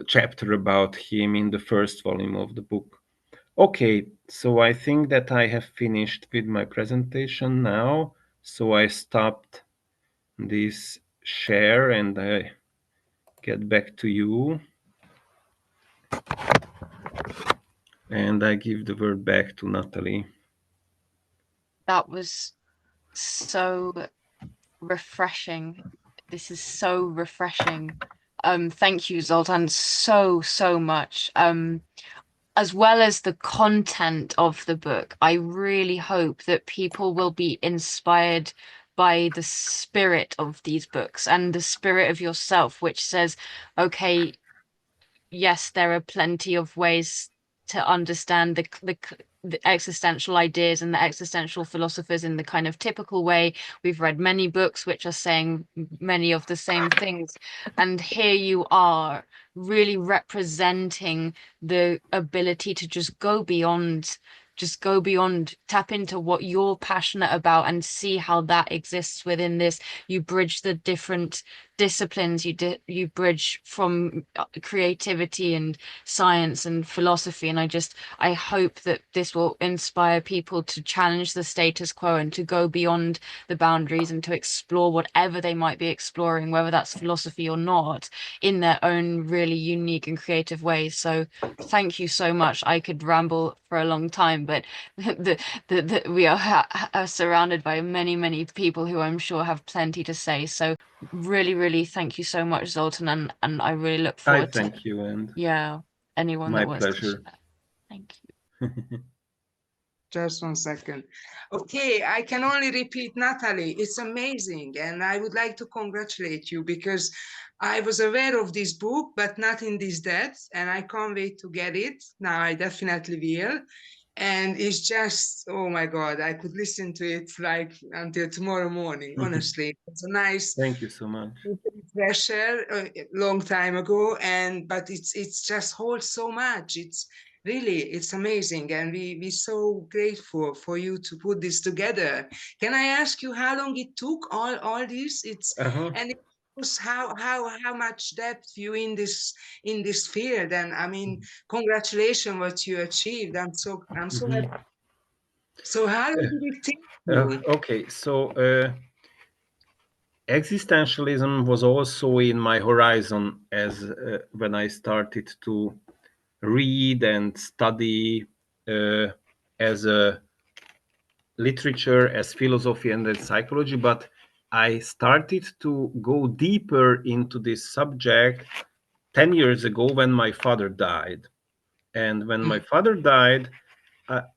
chapter about him in the first volume of the book. Okay, so I think that I have finished with my presentation now. So I stopped this share and I get back to you. And I give the word back to Natalie. That was so refreshing. This is so refreshing. Thank you, Zoltán, so much. As well as the content of the book, I really hope that people will be inspired by the spirit of these books and the spirit of yourself, which says, okay, yes, there are plenty of ways to understand the existential ideas and the existential philosophers in the kind of typical way. We've read many books which are saying many of the same things. And here you are really representing the ability to just go beyond, tap into what you're passionate about and see how that exists within this. You bridge the different disciplines, you bridge from creativity and science and philosophy, and I hope that this will inspire people to challenge the status quo and to go beyond the boundaries and to explore whatever they might be exploring, whether that's philosophy or not, in their own really unique and creative ways. So thank you so much. I could ramble for a long time, but we are surrounded by many people who I'm sure have plenty to say. So really thank you so much, Zoltán, and I really look I forward to thank you, and anyone my that wants to pleasure. share. Thank you. Just 1 second. Okay, I can only repeat, Natalie, it's amazing. And I would like to congratulate you because I was aware of this book, but not in this depth. And I can't wait to get it. Now I definitely will. And it's just, oh my God, I could listen to it like until tomorrow morning, honestly. It's a nice Thank you so much. pressure a long time ago, but it's just holds so much. It's amazing, and we're so grateful for you to put this together. Can I ask you how long it took all this? And it was how much depth you in this field, and I mean, congratulations what you achieved. I'm so happy. So how long did it take you? Okay, so existentialism was also in my horizon as when I started to read and study as a literature, as philosophy and as psychology, but I started to go deeper into this subject 10 years ago when my father died. And when my father died,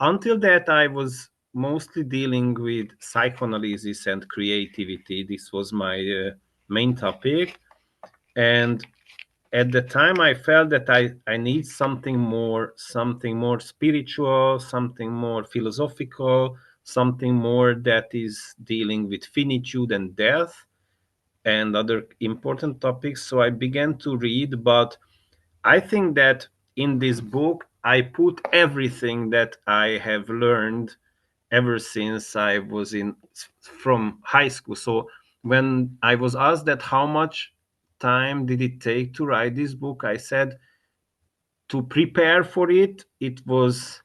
until that, I was mostly dealing with psychoanalysis and creativity. This was my main topic. And at the time, I felt that I need something more spiritual, something more philosophical, something more that is dealing with finitude and death and other important topics. So I began to read, but I think that in this book, I put everything that I have learned ever since I was from high school. So when I was asked that how much time did it take to write this book, I said to prepare for it, it was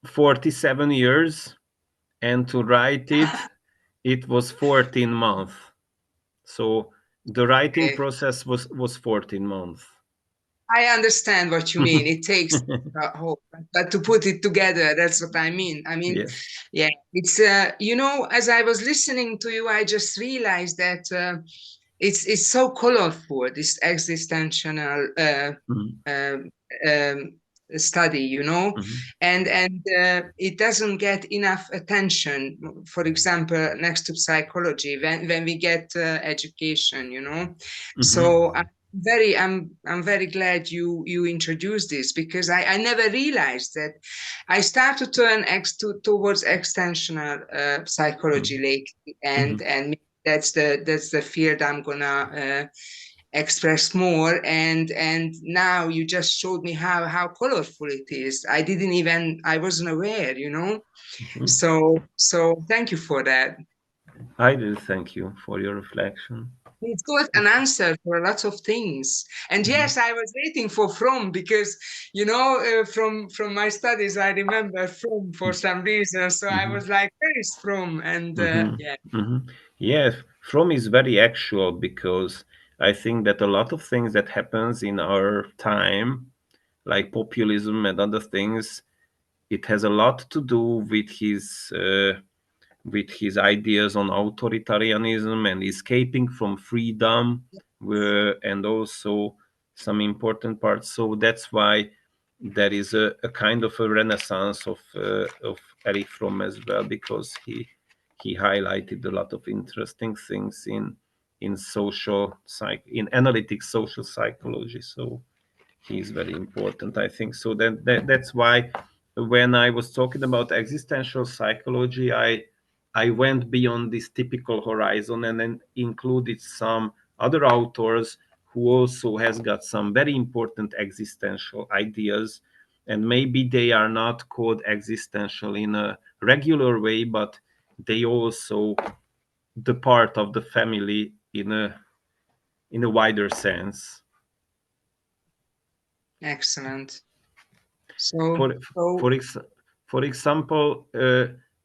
47 years, and to write it, it was 14 months. So the writing Okay. process was 14 months. I understand what you mean. It takes hope, but to put it together, that's what I mean. I mean, Yes. yeah, it's as I was listening to you, I just realized that it's so colorful, this existential study, and it doesn't get enough attention. For example, next to psychology, when we get education, So I'm very glad you introduced this, because I never realized that. I start to turn towards extensional psychology lately, and that's the field I'm gonna express more. And now you just showed me how colorful it is. I wasn't aware. So thank you for that. I do thank you for your reflection. It's got an answer for lots of things. And yes, I was waiting for Fromm, because from my studies I remember Fromm for some reason. So I was like, where is Fromm? And yeah. Yes, Fromm is very actual, because I think that a lot of things that happens in our time, like populism and other things, it has a lot to do with his ideas on authoritarianism and escaping from freedom, and also some important parts. So that's why there is a kind of a renaissance of Erich Fromm as well, because he highlighted a lot of interesting things in in analytic social psychology. So he's very important, I think. So that's why when I was talking about existential psychology, I went beyond this typical horizon and then included some other authors who also has got some very important existential ideas, and maybe they are not called existential in a regular way, but they also the part of the family in a wider sense. Excellent. For for example,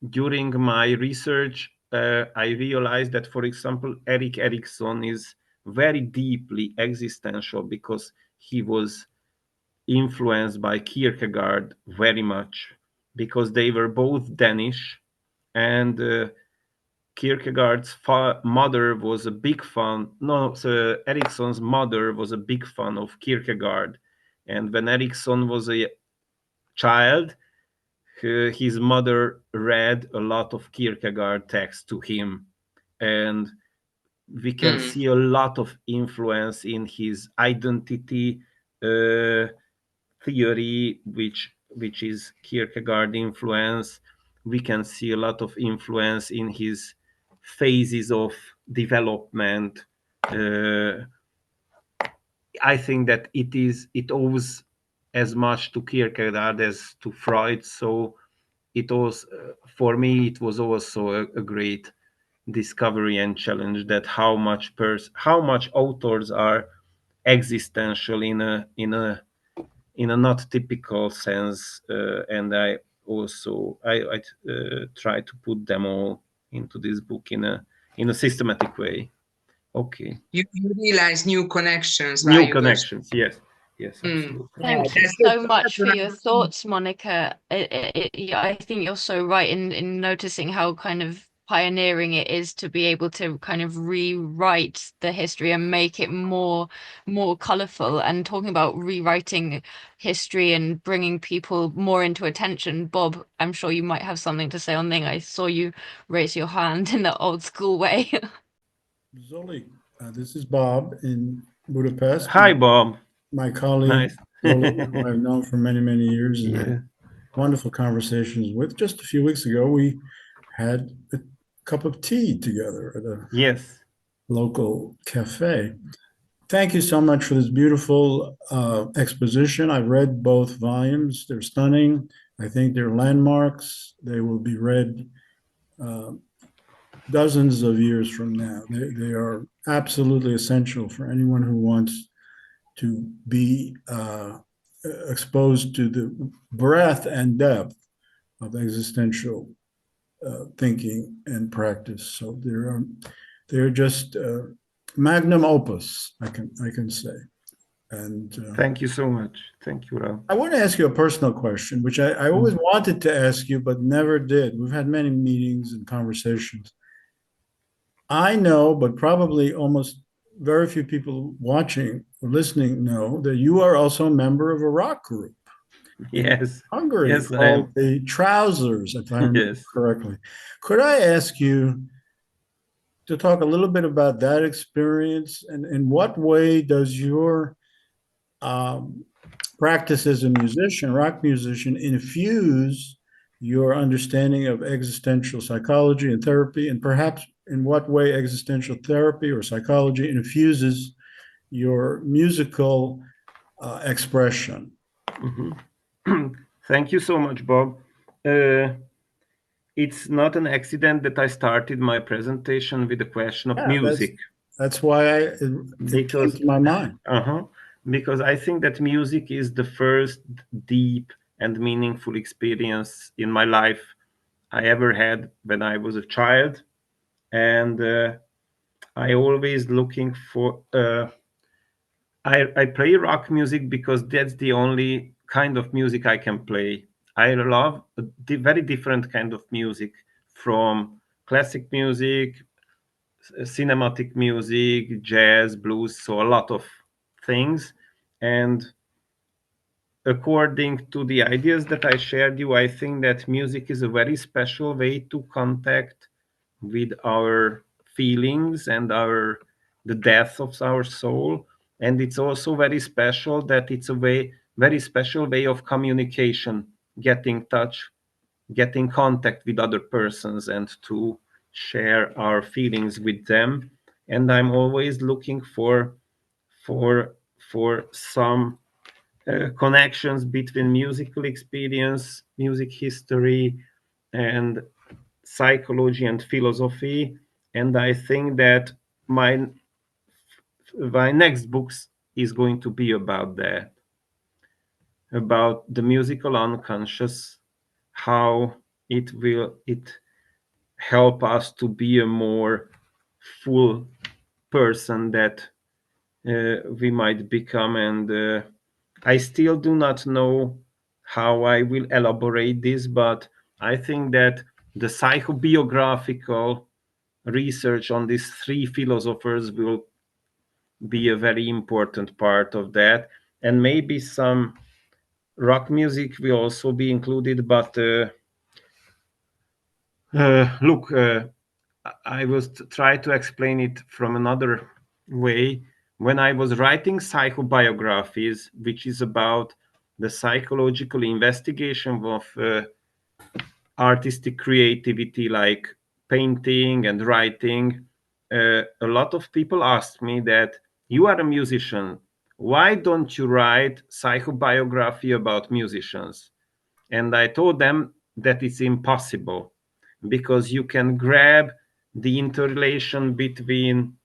during my research, I realized that, for example, Erik Erikson is very deeply existential because he was influenced by Kierkegaard very much, because they were both Danish, and Kierkegaard's mother was a big fan. No, so Erikson's mother was a big fan of Kierkegaard, and when Erikson was a child, his mother read a lot of Kierkegaard texts to him, and we can see a lot of influence in his identity theory, which is Kierkegaard influence. We can see a lot of influence in his phases of development. I think that it owes as much to Kierkegaard as to Freud. So it was, for me, it was also a great discovery and challenge that how much authors are existential in a not typical sense, and I also I try to put them all into this book in a systematic way. Okay. You realize new connections. New connections, yes. Yes, absolutely. Thank you so much for your thoughts, Monica. I think you're so right in noticing how kind of pioneering it is to be able to kind of rewrite the history and make it more colorful. And talking about rewriting history and bringing people more into attention, Bob, I'm sure you might have something to say on thing. I saw you raise your hand in the old school way. Zoli, this is Bob in Budapest. Hi, Bob. My colleague, Nice. Zoli, who I've known for many, many years, and had wonderful conversations with. Just a few weeks ago, we had a cup of tea together at a local cafe. Thank you so much for this beautiful exposition. I've read both volumes. They're stunning. I think they're landmarks. They will be read dozens of years from now. They are absolutely essential for anyone who wants to be exposed to the breadth and depth of existential thinking and practice. So they're just magnum opus, I can say. And thank you so much. Thank you, Ralph. I want to ask you a personal question, which I always wanted to ask you, but never did. We've had many meetings and conversations. I know, but probably almost very few people watching or listening know that you are also a member of a rock group. Yes. Hungary, yes, called the Trousers, if I remember correctly. Could I ask you to talk a little bit about that experience, and in what way does your practice as a musician, rock musician, infuse your understanding of existential psychology and therapy, and perhaps in what way existential therapy or psychology infuses your musical expression? Thank you so much, Bob. It's not an accident that I started my presentation with the question of music. That's why it came to my mind. Because I think that music is the first deep and meaningful experience in my life I ever had when I was a child. And I always looking for I play rock music because that's the only kind of music I can play. I love a very different kind of music, from classic music, cinematic music, jazz, blues, so a lot of things. And according to the ideas that I shared you, I think that music is a very special way to contact with our feelings and the depth of our soul. And it's also very special that it's a very special way of communication get in touch, get in contact with other persons and to share our feelings with them. And I'm always looking for some connections between musical experience, music history, and psychology and philosophy. And I think that my next books is going to be about that, about the musical unconscious, how it help us to be a more full person that we might become. And I still do not know how I will elaborate this, but I think that the psychobiographical research on these three philosophers will be a very important part of that. And maybe some rock music will also be included, but look, I will try to explain it from another way. When I was writing psychobiographies, which is about the psychological investigation of artistic creativity like painting and writing, a lot of people asked me that, you are a musician, why don't you write psychobiography about musicians? And I told them that it's impossible, because you can grab the interrelation between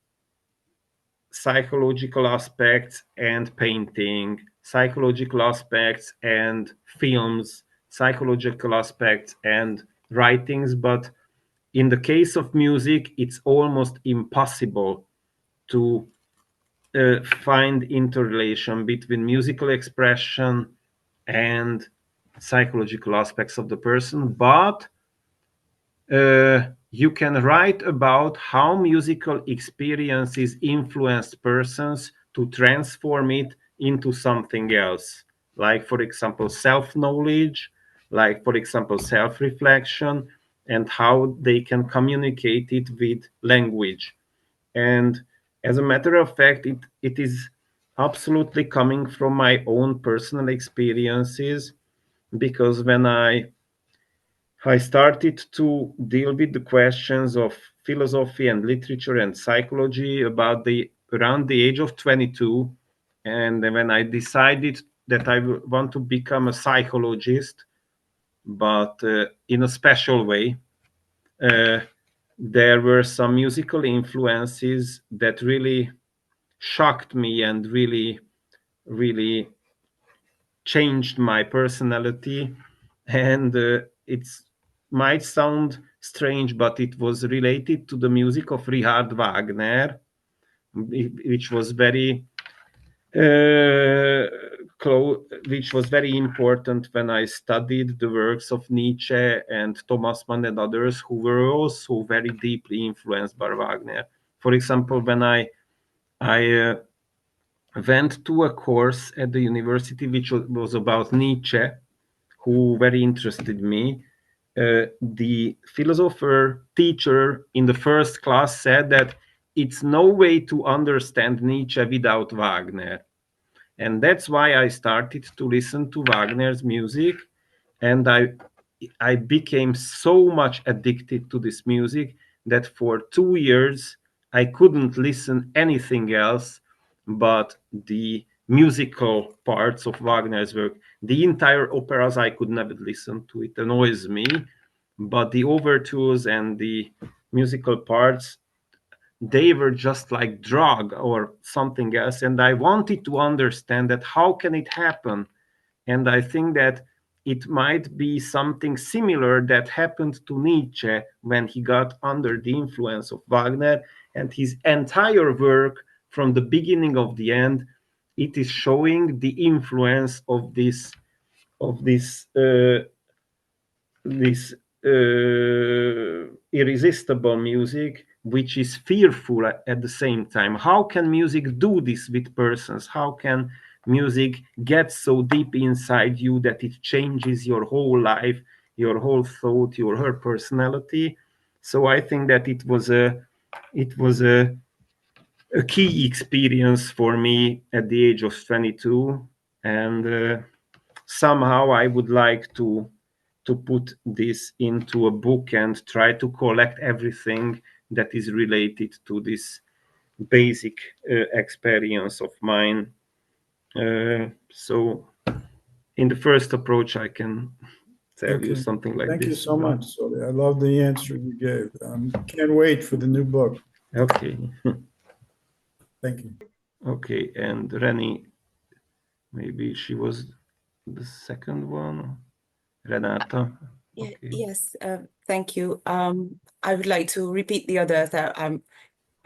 psychological aspects and painting, psychological aspects and films, psychological aspects and writings. But in the case of music, it's almost impossible to find interrelation between musical expression and psychological aspects of the person. But you can write about how musical experiences influence persons to transform it into something else, like, for example, self-knowledge, like, for example, self-reflection, and how they can communicate it with language. And as a matter of fact, it is absolutely coming from my own personal experiences, because when I started to deal with the questions of philosophy and literature and psychology around the age of 22. And when I decided that I want to become a psychologist, but in a special way, there were some musical influences that really shocked me and really, really changed my personality. And it might sound strange, but it was related to the music of Richard Wagner, which was very which was very important when I studied the works of Nietzsche and Thomas Mann and others, who were also very deeply influenced by Wagner. For example, when I went to a course at the university which was about Nietzsche, who very interested me. The philosopher teacher in the first class said that it's no way to understand Nietzsche without Wagner. And that's why I started to listen to Wagner's music. And I became so much addicted to this music that for 2 years, I couldn't listen anything else but the musical parts of Wagner's work. The entire operas, I could never listen to. It annoys me. But the overtures and the musical parts, they were just like drug or something else. And I wanted to understand that how can it happen? And I think that it might be something similar that happened to Nietzsche when he got under the influence of Wagner, and his entire work from the beginning of the end, it is showing the influence of this irresistible music, which is fearful at the same time. How can music do this with persons? How can music get so deep inside you that it changes your whole life, your whole thought, your whole personality? So I think that it was a key experience for me at the age of 22. And somehow I would like to put this into a book and try to collect everything that is related to this basic experience of mine. So in the first approach, I can tell you something like this. Thank you so much, Zoltán. I love the answer you gave. Can't wait for the new book. Okay. Thank you. Okay, and Rennie, maybe she was the second one. Renata. Okay. Yes, thank you. I would like to repeat the others that I'm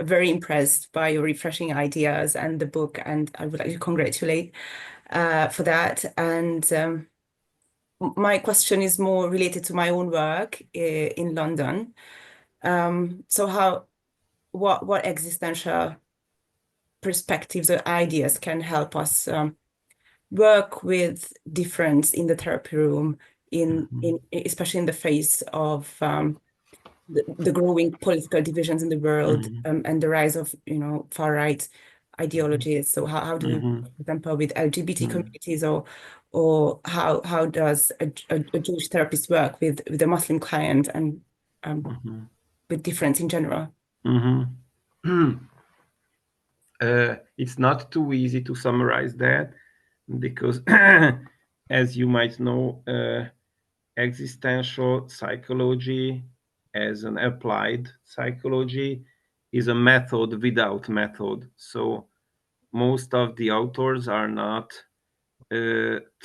very impressed by your refreshing ideas and the book, and I would like to congratulate for that. And my question is more related to my own work in London. So what existential perspectives or ideas can help us work with difference in the therapy room, especially in the face of the growing political divisions in the world, and the rise of far right ideologies. So how do we, for example, with LGBT communities, or how does a Jewish therapist work with a Muslim client, and with difference in general? It's not too easy to summarize that, because as you might know, existential psychology as an applied psychology is a method without method. So most of the authors are not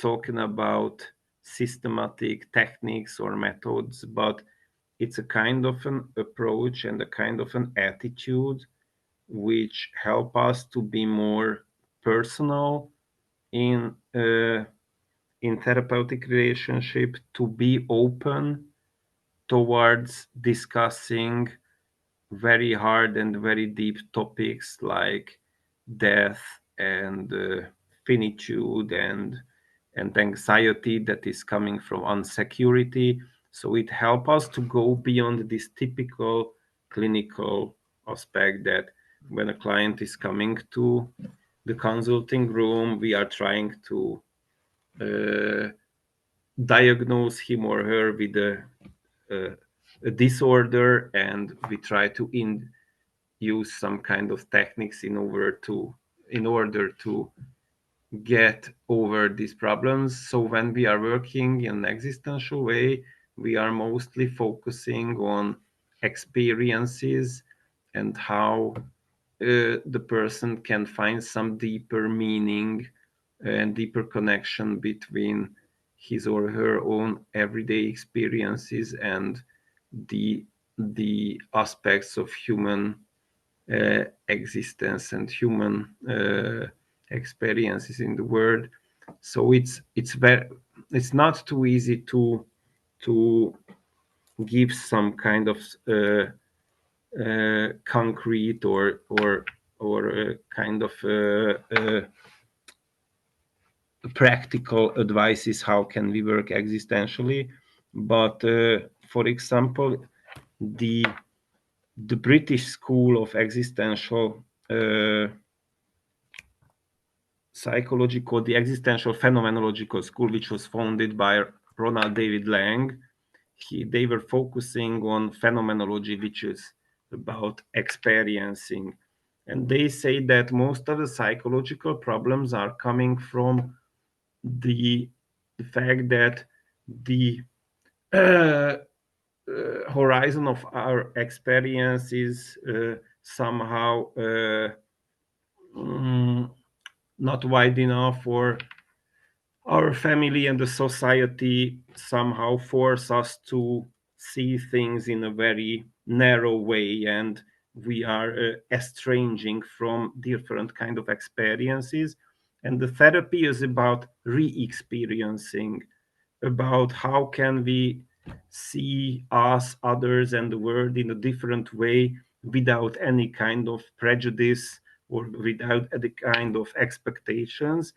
talking about systematic techniques or methods, but it's a kind of an approach and a kind of an attitude which help us to be more personal in therapeutic relationship, to be open towards discussing very hard and very deep topics like death and finitude and anxiety that is coming from insecurity. So it helps us to go beyond this typical clinical aspect that when a client is coming to the consulting room, we are trying to diagnose him or her with a disorder, and we try to use some kind of techniques in order to get over these problems. So when we are working in an existential way, we are mostly focusing on experiences and how the person can find some deeper meaning and deeper connection between his or her own everyday experiences and the aspects of human existence and human experiences in the world. So it's not too easy to give some kind of concrete or kind of practical advices how can we work existentially. But for example, the British school of existential psychology, called the existential-phenomenological school, which was founded by Ronald David Lang, they were focusing on phenomenology, which is about experiencing. And they say that most of the psychological problems are coming from the fact that the horizon of our experience is somehow not wide enough, or our family and the society somehow force us to see things in a very narrow way, and we are estranging from different kind of experiences. And the therapy is about re-experiencing, about how can we see us, others, and the world in a different way without any kind of prejudice or without any kind of expectations.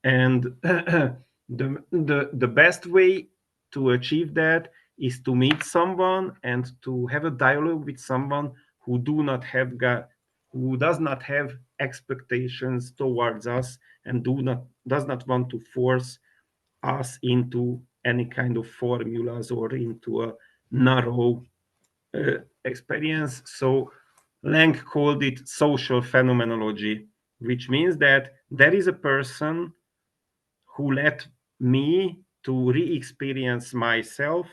And the best way to achieve that is to meet someone and to have a dialogue with someone who does not have expectations towards us and does not want to force us into any kind of formulas or into a narrow experience. So Rank called it social phenomenology, which means that there is a person who let me to re-experience myself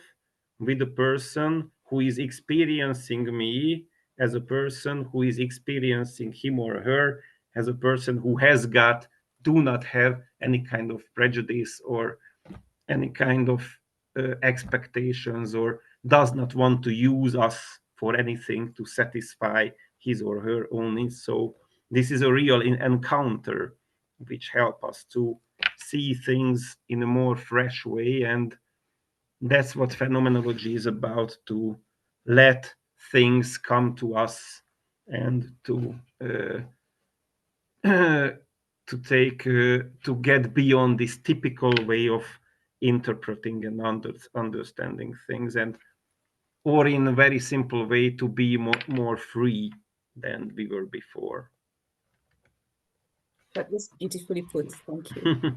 with a person who is experiencing me as a person who is experiencing him or her as a person who do not have any kind of prejudice or any kind of expectations, or does not want to use us for anything to satisfy his or her own needs. So this is a real encounter which help us to see things in a more fresh way, and that's what phenomenology is about, to let things come to us and to to get beyond this typical way of interpreting and understanding things, and or in a very simple way to be more free than we were before. That was beautifully put. Thank you.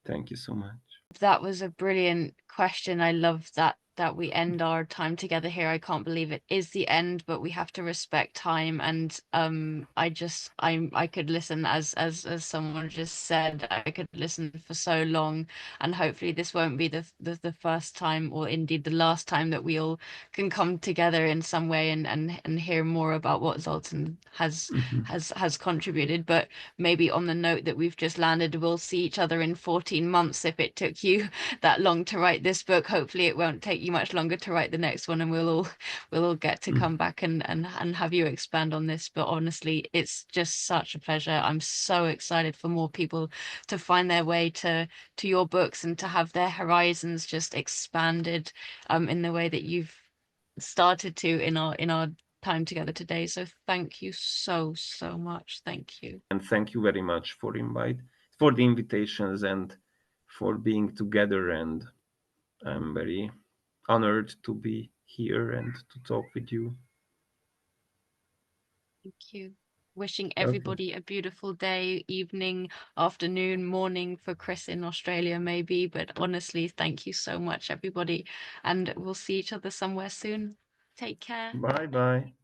Thank you so much. That was a brilliant question. I love that we end our time together here. I can't believe it is the end, but we have to respect time. And I could listen, as someone just said, I could listen for so long. And hopefully this won't be the first time, or indeed the last time, that we all can come together in some way and hear more about what Zoltán has contributed. But maybe on the note that we've just landed, we'll see each other in 14 months. If it took you that long to write this book, hopefully it won't take you much longer to write the next one, and we'll all get to come back and have you expand on this. But honestly, it's just such a pleasure. I'm so excited for more people to find their way to your books and to have their horizons just expanded in the way that you've started to in our time together today. So thank you so much. Thank you. And thank you very much for the invitations and for being together, and I'm very honored to be here and to talk with you. Thank you. Wishing everybody a beautiful day, evening, afternoon, morning for Chris in Australia maybe, but honestly, thank you so much, everybody, and we'll see each other somewhere soon. Take care. Bye.